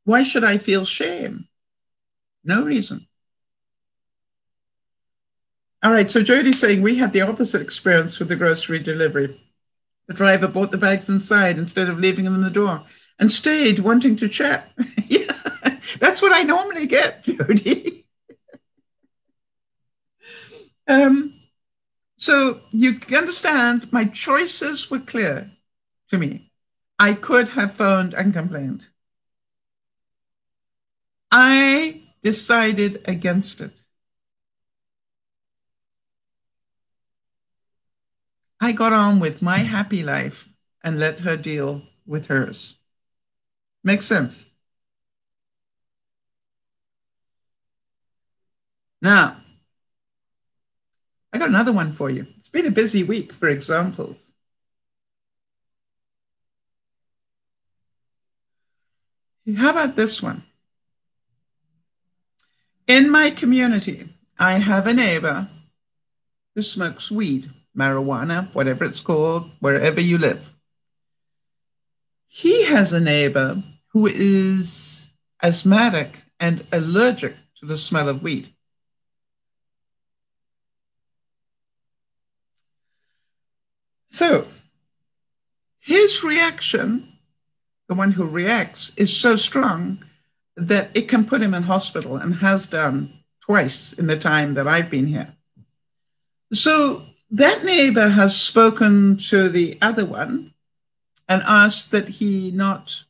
S1: Why should I feel shame? No reason. All right, so Jody's saying we had the opposite experience with the grocery delivery. The driver brought the bags inside instead of leaving them in the door and stayed wanting to chat. Yeah, that's what I normally get, Jody. So you understand, my choices were clear to me. I could have phoned and complained. I decided against it. I got on with my happy life and let her deal with hers. Makes sense? Now, I got another one for you. It's been a busy week for examples. How about this one? In my community, I have a neighbor who smokes weed, marijuana, whatever it's called, wherever you live. He has a neighbor who is asthmatic and allergic to the smell of weed. So his reaction, the one who reacts, is so strong that it can put him in hospital, and has done twice in the time that I've been here. So that neighbor has spoken to the other one and asked that he not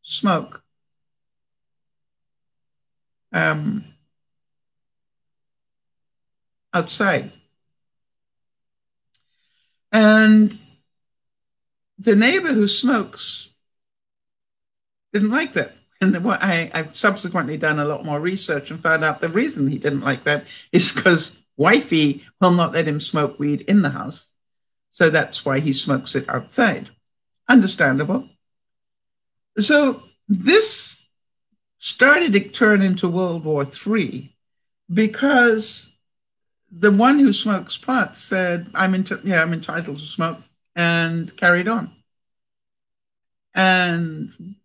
S1: smoke outside. And the neighbor who smokes, didn't like that. And I've subsequently done a lot more research and found out the reason he didn't like that is because wifey will not let him smoke weed in the house. So that's why he smokes it outside. Understandable. So this started to turn into World War III because the one who smokes pot said, I'm entitled to smoke, and carried on. And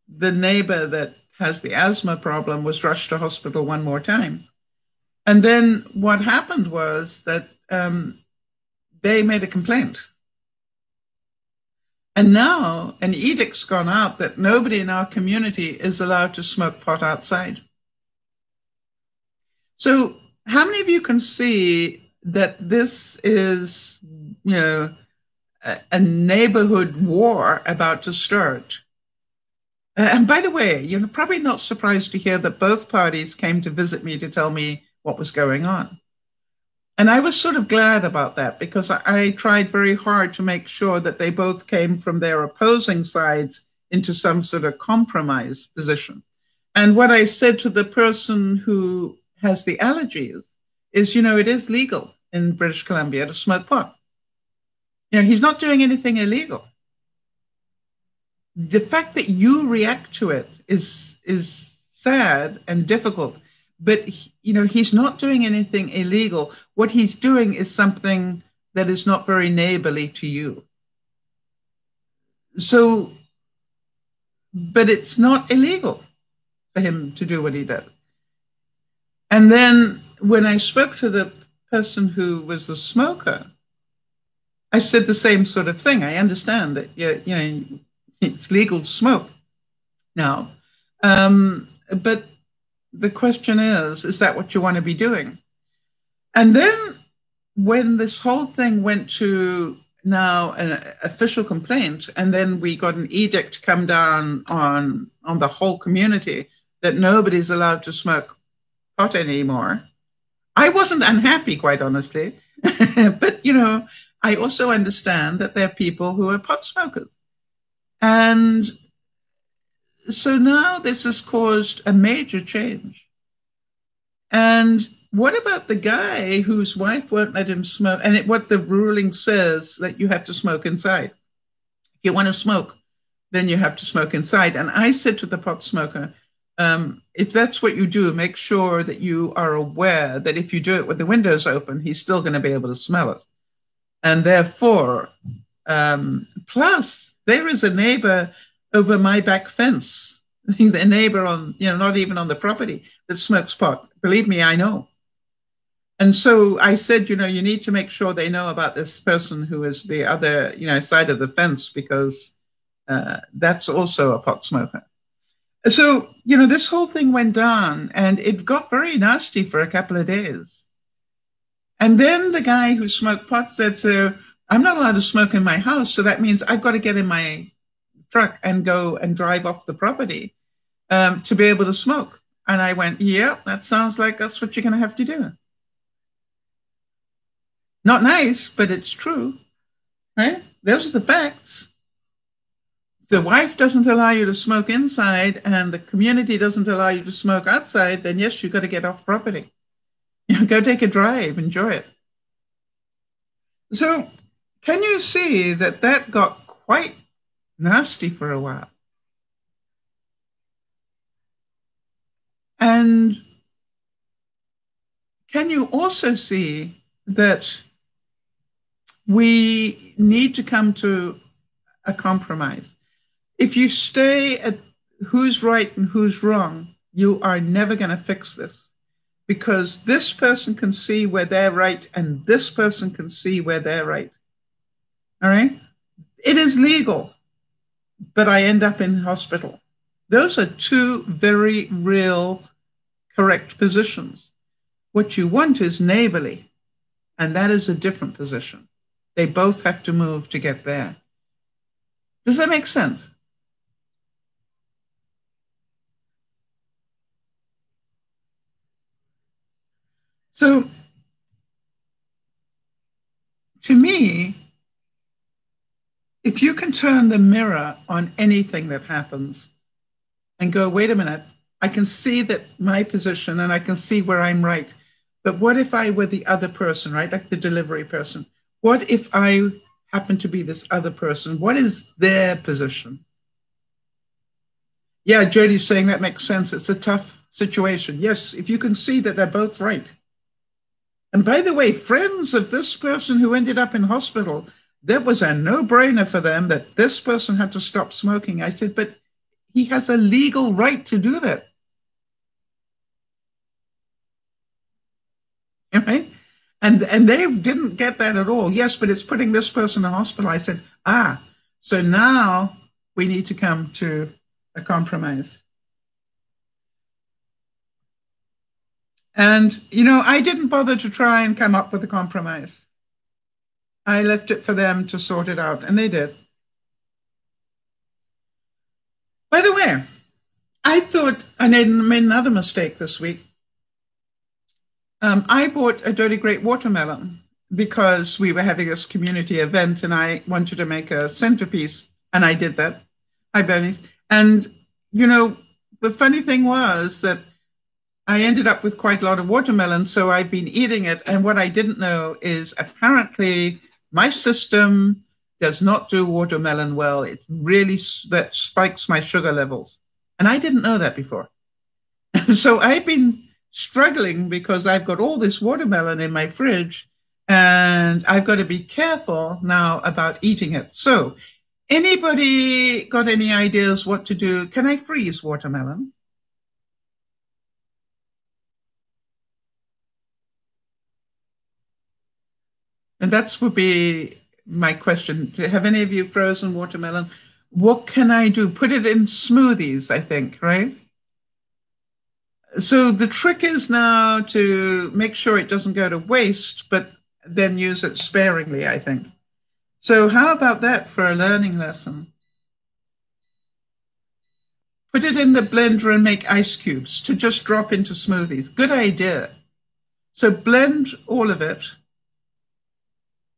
S1: the neighbor that has the asthma problem was rushed to hospital one more time. And then what happened was that they made a complaint. And now an edict's gone out that nobody in our community is allowed to smoke pot outside. So how many of you can see that this is, a neighborhood war about to start? And by the way, you're probably not surprised to hear that both parties came to visit me to tell me what was going on. And I was sort of glad about that because I tried very hard to make sure that they both came from their opposing sides into some sort of compromise position. And what I said to the person who has the allergies is, it is legal in British Columbia to smoke pot. He's not doing anything illegal. The fact that you react to it is sad and difficult, but he's not doing anything illegal. What he's doing is something that is not very neighborly to you. So, but it's not illegal for him to do what he does. And then when I spoke to the person who was the smoker, I said the same sort of thing. I understand that it's legal to smoke now, but the question is that what you want to be doing? And then when this whole thing went to now an official complaint, and then we got an edict come down on the whole community that nobody's allowed to smoke pot anymore, I wasn't unhappy, quite honestly. But, I also understand that there are people who are pot smokers. And so now this has caused a major change. And what about the guy whose wife won't let him smoke? And what the ruling says that you have to smoke inside. If you want to smoke, then you have to smoke inside. And I said to the pot smoker, if that's what you do, make sure that you are aware that if you do it with the windows open, he's still going to be able to smell it. And therefore, plus there is a neighbor over my back fence, the neighbor on, not even on the property, that smokes pot. Believe me, I know. And so I said, you need to make sure they know about this person who is the other, side of the fence, because that's also a pot smoker. So, this whole thing went down and it got very nasty for a couple of days. And then the guy who smoked pot said, so I'm not allowed to smoke in my house. So that means I've got to get in my truck and go and drive off the property to be able to smoke. And I went, yeah, that sounds like that's what you're going to have to do. Not nice, but it's true, right? Those are the facts. If the wife doesn't allow you to smoke inside and the community doesn't allow you to smoke outside, then yes, you've got to get off property. Go take a drive, enjoy it. So can you see that got quite nasty for a while? And can you also see that we need to come to a compromise? If you stay at who's right and who's wrong, you are never going to fix this, because this person can see where they're right and this person can see where they're right. All right? It is legal, but I end up in hospital. Those are two very real, correct positions. What you want is neighborly, and that is a different position. They both have to move to get there. Does that make sense? So, to me, if you can can turn the mirror on anything that happens and go, wait a minute, I can see that my position and I can see where I'm right. But what if I were the other person, right? Like the delivery person. What if I happen to be this other person? What is their position? Yeah, Jody's saying that makes sense. It's a tough situation. Yes, if you can see that they're both right. And by the way, friends of this person who ended up in hospital, that was a no-brainer for them that this person had to stop smoking. I said, but he has a legal right to do that. Right? And they didn't get that at all. Yes, but it's putting this person in hospital. I said, so now we need to come to a compromise. And, I didn't bother to try and come up with a compromise. I left it for them to sort it out, and they did. By the way, I thought I made another mistake this week. I bought a Jody Great watermelon because we were having this community event and I wanted to make a centerpiece, and I did that. Hi, Bernice. And, the funny thing was that I ended up with quite a lot of watermelon, so I've been eating it. And what I didn't know is apparently my system does not do watermelon well. It really, that spikes my sugar levels. And I didn't know that before. So I've been struggling because I've got all this watermelon in my fridge and I've got to be careful now about eating it. So anybody got any ideas what to do? Can I freeze watermelon? And that would be my question. Have any of you frozen watermelon? What can I do? Put it in smoothies, I think, right? So the trick is now to make sure it doesn't go to waste, but then use it sparingly, I think. So how about that for a learning lesson? Put it in the blender and make ice cubes to just drop into smoothies. Good idea. So blend all of it.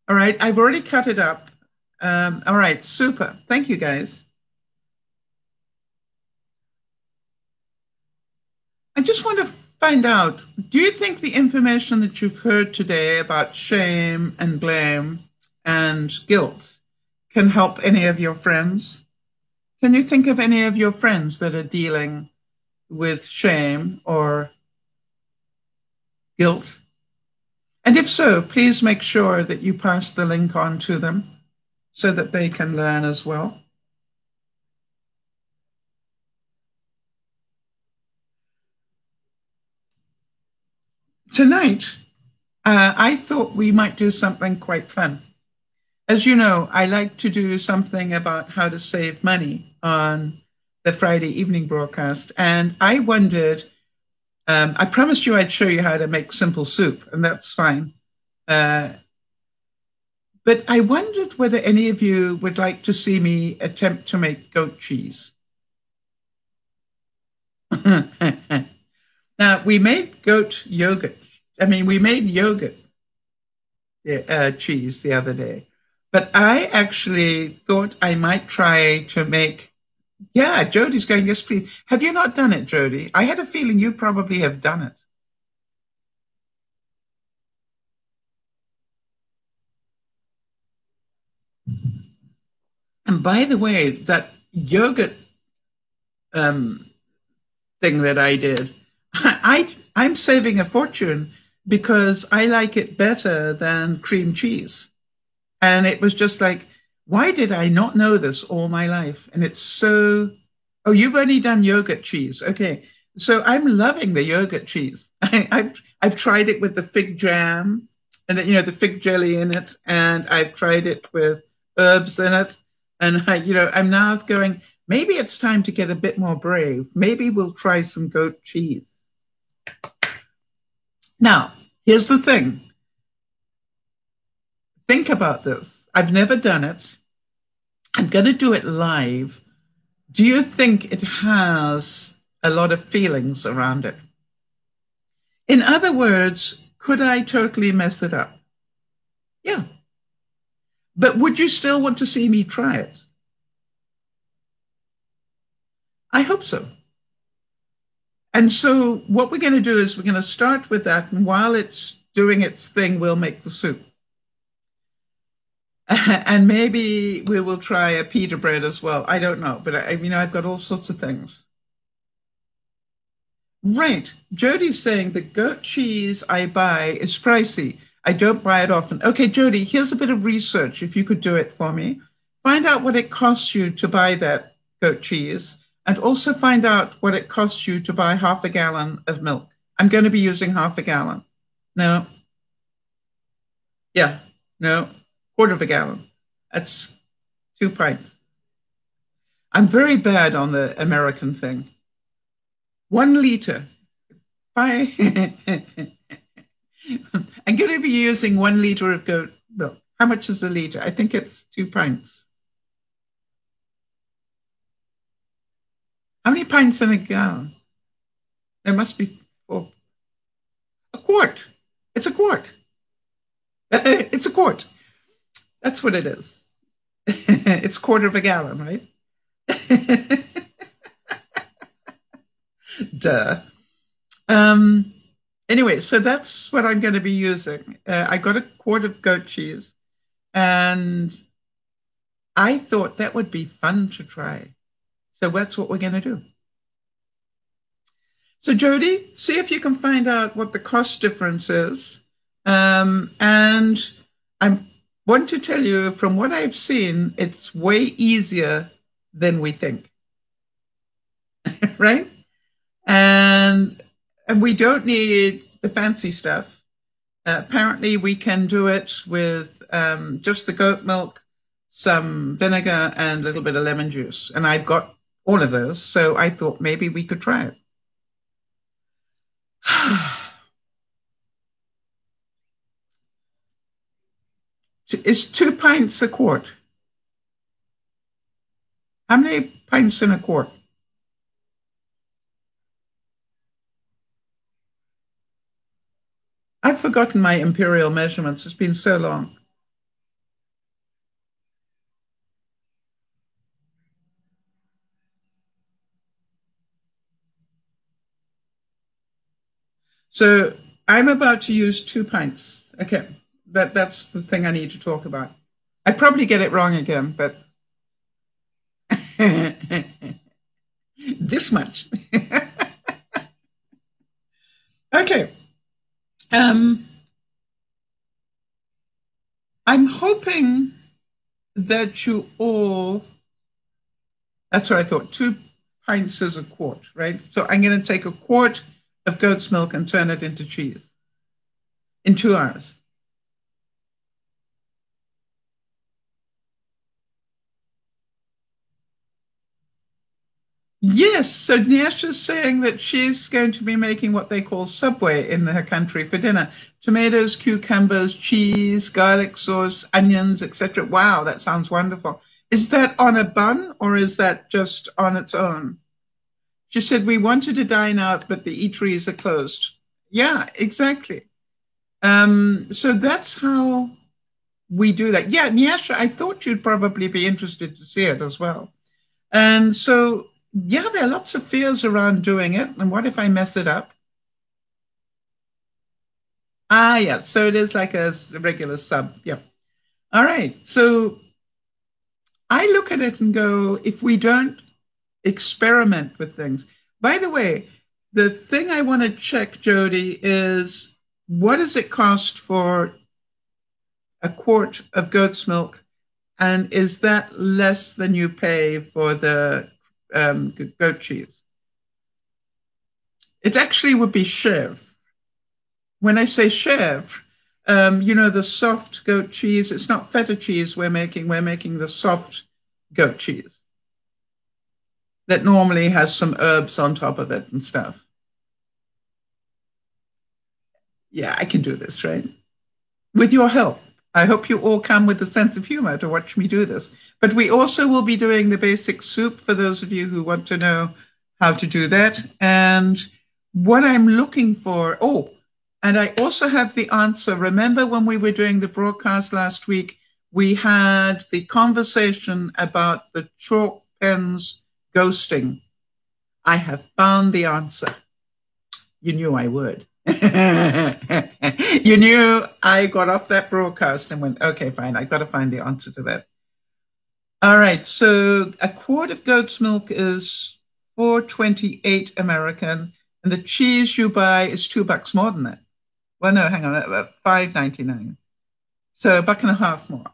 S1: All right, I've already cut it up. All right, super. Thank you, guys. I just want to find out, do you think the information that you've heard today about shame and blame and guilt can help any of your friends? Can you think of any of your friends that are dealing with shame or guilt? And if so, please make sure that you pass the link on to them so that they can learn as well. Tonight, I thought we might do something quite fun. As you know, I like to do something about how to save money on the Friday evening broadcast. And I wondered, I promised you I'd show you how to make simple soup, and that's fine. But I wondered whether any of you would like to see me attempt to make goat cheese. Now, we made goat yogurt. We made yogurt cheese the other day. But I actually thought I might try to make, Jody's going, yes, please. Have you not done it, Jody? I had a feeling you probably have done it. And by the way, that yogurt thing that I did, I'm saving a fortune because I like it better than cream cheese. And it was just like, why did I not know this all my life? And it's so, you've only done yogurt cheese. Okay. So I'm loving the yogurt cheese. I've tried it with the fig jam and the fig jelly in it. And I've tried it with herbs in it. And I'm now going, maybe it's time to get a bit more brave. Maybe we'll try some goat cheese. Now, here's the thing. Think about this. I've never done it. I'm going to do it live. Do you think it has a lot of feelings around it? In other words, could I totally mess it up? Yeah. But would you still want to see me try it? I hope so. And so what we're going to do is we're going to start with that. And while it's doing its thing, we'll make the soup. And maybe we will try a pita bread as well. I don't know, but I've got all sorts of things. Right. Jody's saying the goat cheese I buy is pricey. I don't buy it often. Okay, Jody, here's a bit of research. If you could do it for me, find out what it costs you to buy that goat cheese, and also find out what it costs you to buy half a gallon of milk. I'm going to be using half a gallon. No. Yeah. No. Quarter of a gallon. That's 2 pints. I'm very bad on the American thing. 1 liter. I'm going to be using 1 liter of goat milk. How much is the liter? I think it's 2 pints. How many pints in a gallon? There must be 4. A quart. It's a quart. It's a quart. That's what it is. It's quarter of a gallon, right? Duh. Anyway, so that's what I'm going to be using. I got a quart of goat cheese, and I thought that would be fun to try. So that's what we're going to do. So Jody, see if you can find out what the cost difference is. And I want to tell you, from what I've seen, it's way easier than we think. Right? And we don't need the fancy stuff. Apparently, we can do it with just the goat milk, some vinegar, and a little bit of lemon juice. And I've got all of those, so I thought maybe we could try it. Is 2 pints a quart? How many pints in a quart? I've forgotten my imperial measurements. It's been so long. So I'm about to use 2 pints. Okay, that's the thing I need to talk about. I probably get it wrong again, but this much. Okay. I'm hoping that you all, that's what I thought, 2 pints is a quart, right? So I'm going to take a quart of goat's milk and turn it into cheese in 2 hours. Yes, so Nyasha's saying that she's going to be making what they call Subway in her country for dinner. Tomatoes, cucumbers, cheese, garlic sauce, onions, etc. Wow, that sounds wonderful. Is that on a bun or is that just on its own? She said, we wanted to dine out, but the eateries are closed. Yeah, exactly. So that's how we do that. Yeah, Nyasha, I thought you'd probably be interested to see it as well. And so, yeah, there are lots of fears around doing it. And what if I mess it up? Ah, yeah. So it is like a regular sub. Yeah. All right. So I look at it and go, if we don't experiment with things. By the way, the thing I want to check, Jody, is what does it cost for a quart of goat's milk? And is that less than you pay for the goat cheese? It actually would be chèvre. When I say chèvre, the soft goat cheese, it's not feta cheese we're making the soft goat cheese that normally has some herbs on top of it and stuff. Yeah, I can do this, right? With your help. I hope you all come with a sense of humor to watch me do this. But we also will be doing the basic soup for those of you who want to know how to do that. And what I'm looking for, and I also have the answer. Remember when we were doing the broadcast last week, we had the conversation about the chalk pens ghosting. I have found the answer. You knew I would. You knew I got off that broadcast and went, okay, fine, I got to find the answer to that. All right, so a quart of goat's milk is $4.28 American, and the cheese you buy is $2 more than that. Well, no, hang on, about $5.99. So $1.50 more.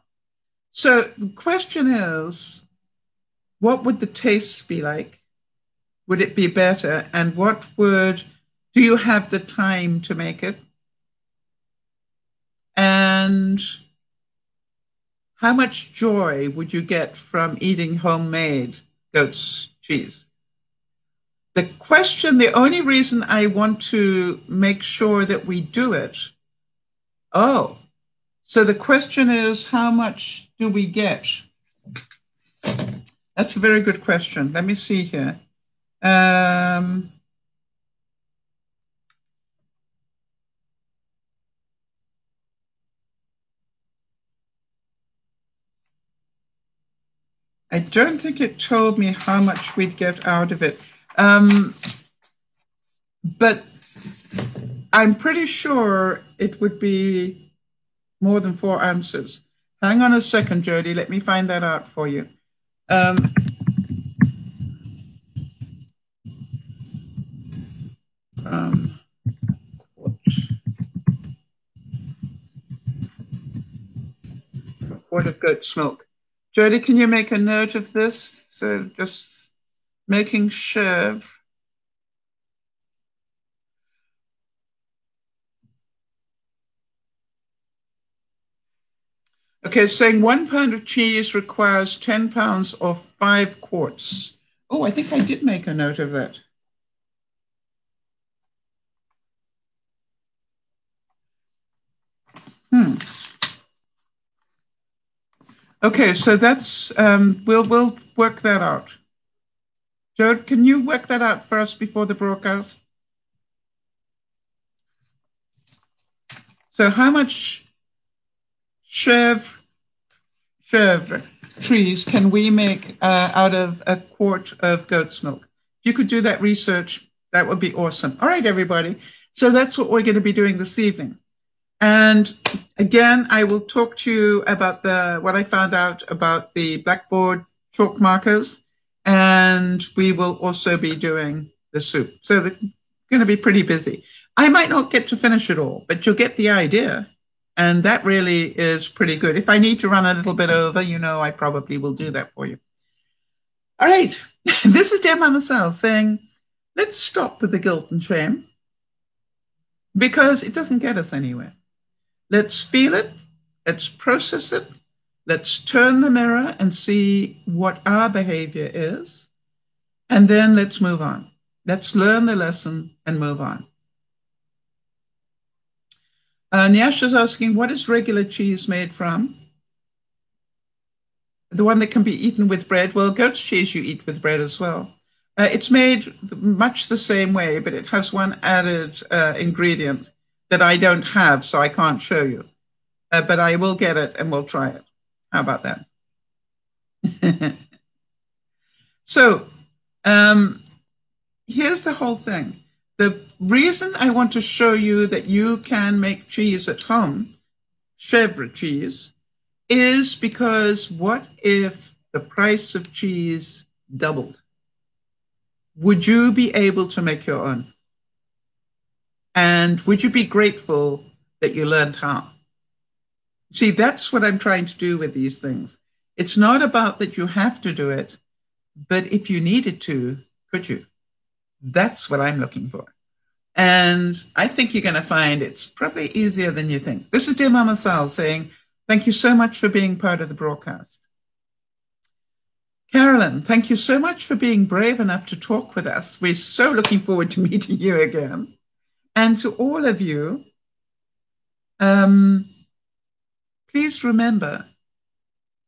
S1: So the question is, what would the taste be like? Would it be better? And do you have the time to make it? And how much joy would you get from eating homemade goat's cheese? The only reason I want to make sure that we do it, so the question is, how much do we get? That's a very good question. Let me see here. I don't think it told me how much we'd get out of it. But I'm pretty sure it would be more than 4 ounces. Hang on a second, Jody. Let me find that out for you. Quart of goat's milk. Jody, can you make a note of this? So just making sure. Okay, saying 1 pound of cheese requires 10 pounds or 5 quarts. Oh, I think I did make a note of that. Okay, so that's, we'll work that out. Joe, can you work that out for us before the broadcast? So how much chèvre trees can we make out of a quart of goat's milk? If you could do that research, that would be awesome. All right, everybody. So that's what we're going to be doing this evening. And again, I will talk to you about what I found out about the blackboard chalk markers, and we will also be doing the soup. So they're going to be pretty busy. I might not get to finish it all, but you'll get the idea. And that really is pretty good. If I need to run a little bit over, I probably will do that for you. All right. This is Dear Mama Sal saying, let's stop with the guilt and shame because it doesn't get us anywhere. Let's feel it. Let's process it. Let's turn the mirror and see what our behavior is. And then let's move on. Let's learn the lesson and move on. Nyash is asking, what is regular cheese made from? The one that can be eaten with bread. Well, goat's cheese you eat with bread as well. It's made much the same way, but it has one added ingredient that I don't have, so I can't show you. But I will get it and we'll try it. How about that? So here's the whole thing. The reason I want to show you that you can make cheese at home, chèvre cheese, is because what if the price of cheese doubled? Would you be able to make your own? And would you be grateful that you learned how? See, that's what I'm trying to do with these things. It's not about that you have to do it, but if you needed to, could you? That's what I'm looking for. And I think you're going to find it's probably easier than you think. This is Dear Mama Sal saying, thank you so much for being part of the broadcast. Carolyn, thank you so much for being brave enough to talk with us. We're so looking forward to meeting you again. And to all of you, please remember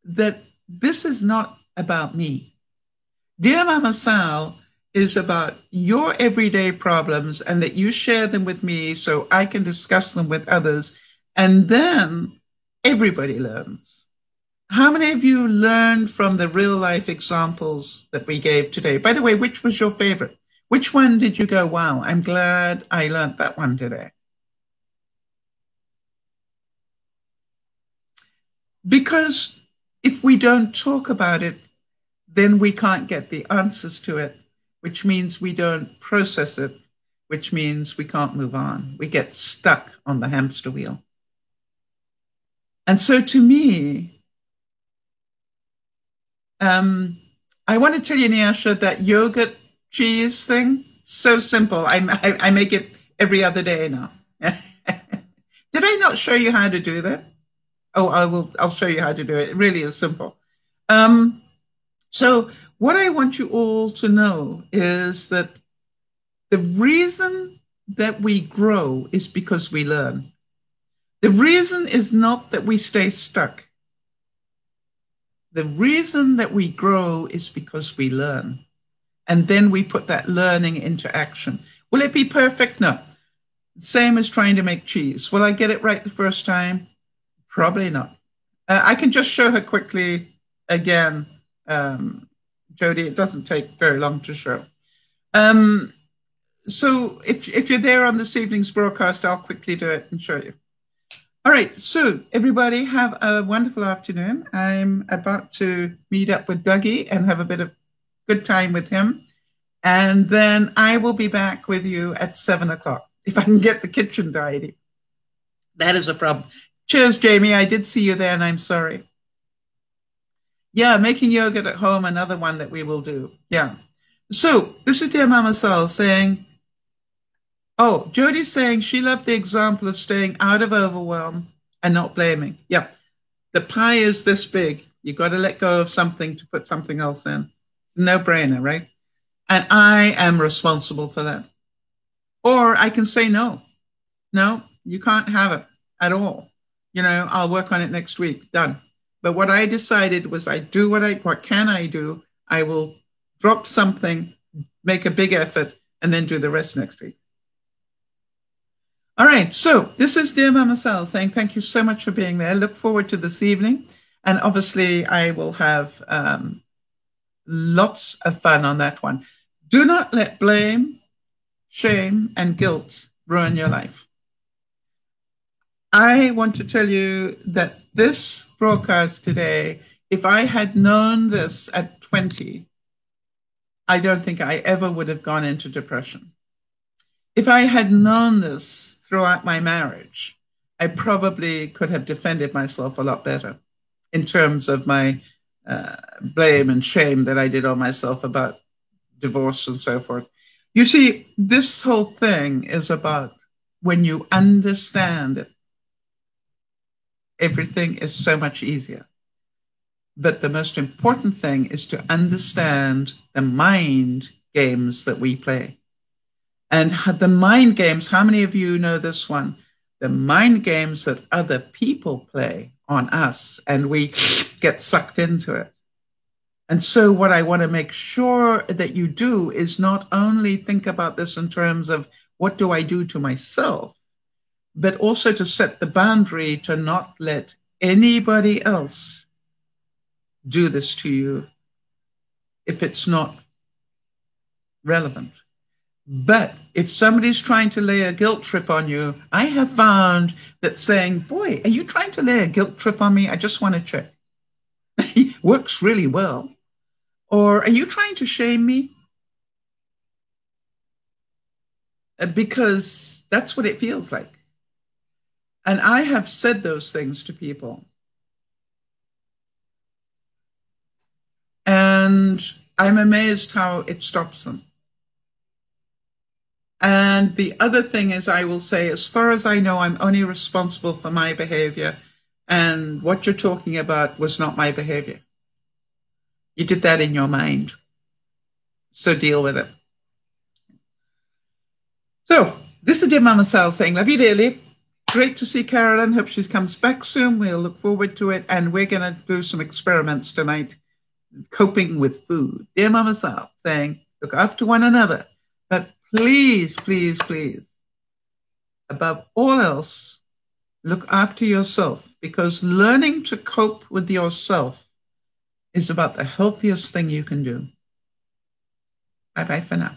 S1: that this is not about me. Dear Mama Sal is about your everyday problems and that you share them with me so I can discuss them with others. And then everybody learns. How many of you learned from the real life examples that we gave today? By the way, which was your favorite? Which one did you go, wow, I'm glad I learned that one today? Because if we don't talk about it, then we can't get the answers to it, which means we don't process it, which means we can't move on. We get stuck on the hamster wheel. And so to me, I want to tell you, Nyasha, that yogurt cheese thing, so simple. I make it every other day now. Did I not show you how to do that? Oh, I'll show you how to do it. It really is simple. So what I want you all to know is that the reason that we grow is because we learn. The reason is not that we stay stuck. The reason that we grow is because we learn. And then we put that learning into action. Will it be perfect? No. Same as trying to make cheese. Will I get it right the first time? Probably not. I can just show her quickly again, Jody. It doesn't take very long to show. So if you're there on this evening's broadcast, I'll quickly do it and show you. All right, so everybody have a wonderful afternoon. I'm about to meet up with Dougie and have a bit of good time with him. And then I will be back with you at 7 o'clock, if I can get the kitchen tidy. That is a problem. Cheers, Jamie. I did see you there, and I'm sorry. Yeah, making yogurt at home, another one that we will do. Yeah. So this is Dear Mama Sal saying, oh, Jody's saying she loved the example of staying out of overwhelm and not blaming. Yeah. The pie is this big. You got to let go of something to put something else in. No brainer, right? And I am responsible for that. Or I can say no. No, you can't have it at all. You know, I'll work on it next week. Done. But what I decided was what can I do? I will drop something, make a big effort, and then do the rest next week. All right. So this is Dear Mama Sal saying thank you so much for being there. Look forward to this evening. And obviously I will have lots of fun on that one. Do not let blame, shame, and guilt ruin your life. I want to tell you that this broadcast today, if I had known this at 20, I don't think I ever would have gone into depression. If I had known this throughout my marriage, I probably could have defended myself a lot better in terms of my blame and shame that I did on myself about divorce and so forth. You see, this whole thing is about when you understand it, everything is so much easier. But the most important thing is to understand the mind games that we play. And the mind games, how many of you know this one? The mind games that other people play on us, and we get sucked into it. And so what I want to make sure that you do is not only think about this in terms of what do I do to myself, but also to set the boundary to not let anybody else do this to you if it's not relevant. But if somebody's trying to lay a guilt trip on you, I have found that saying, boy, are you trying to lay a guilt trip on me? I just want to check. Works really well. Or are you trying to shame me? Because that's what it feels like. And I have said those things to people. And I'm amazed how it stops them. And the other thing is, I will say, as far as I know, I'm only responsible for my behavior. And what you're talking about was not my behavior. You did that in your mind. So deal with it. So this is Dear Mama Sal saying, love you dearly. Great to see Carolyn. Hope she comes back soon. We'll look forward to it. And we're going to do some experiments tonight, coping with food. Dear Mama Sal saying, look after one another. But please, please, please, above all else, look after yourself, because learning to cope with yourself is about the healthiest thing you can do. Bye-bye for now.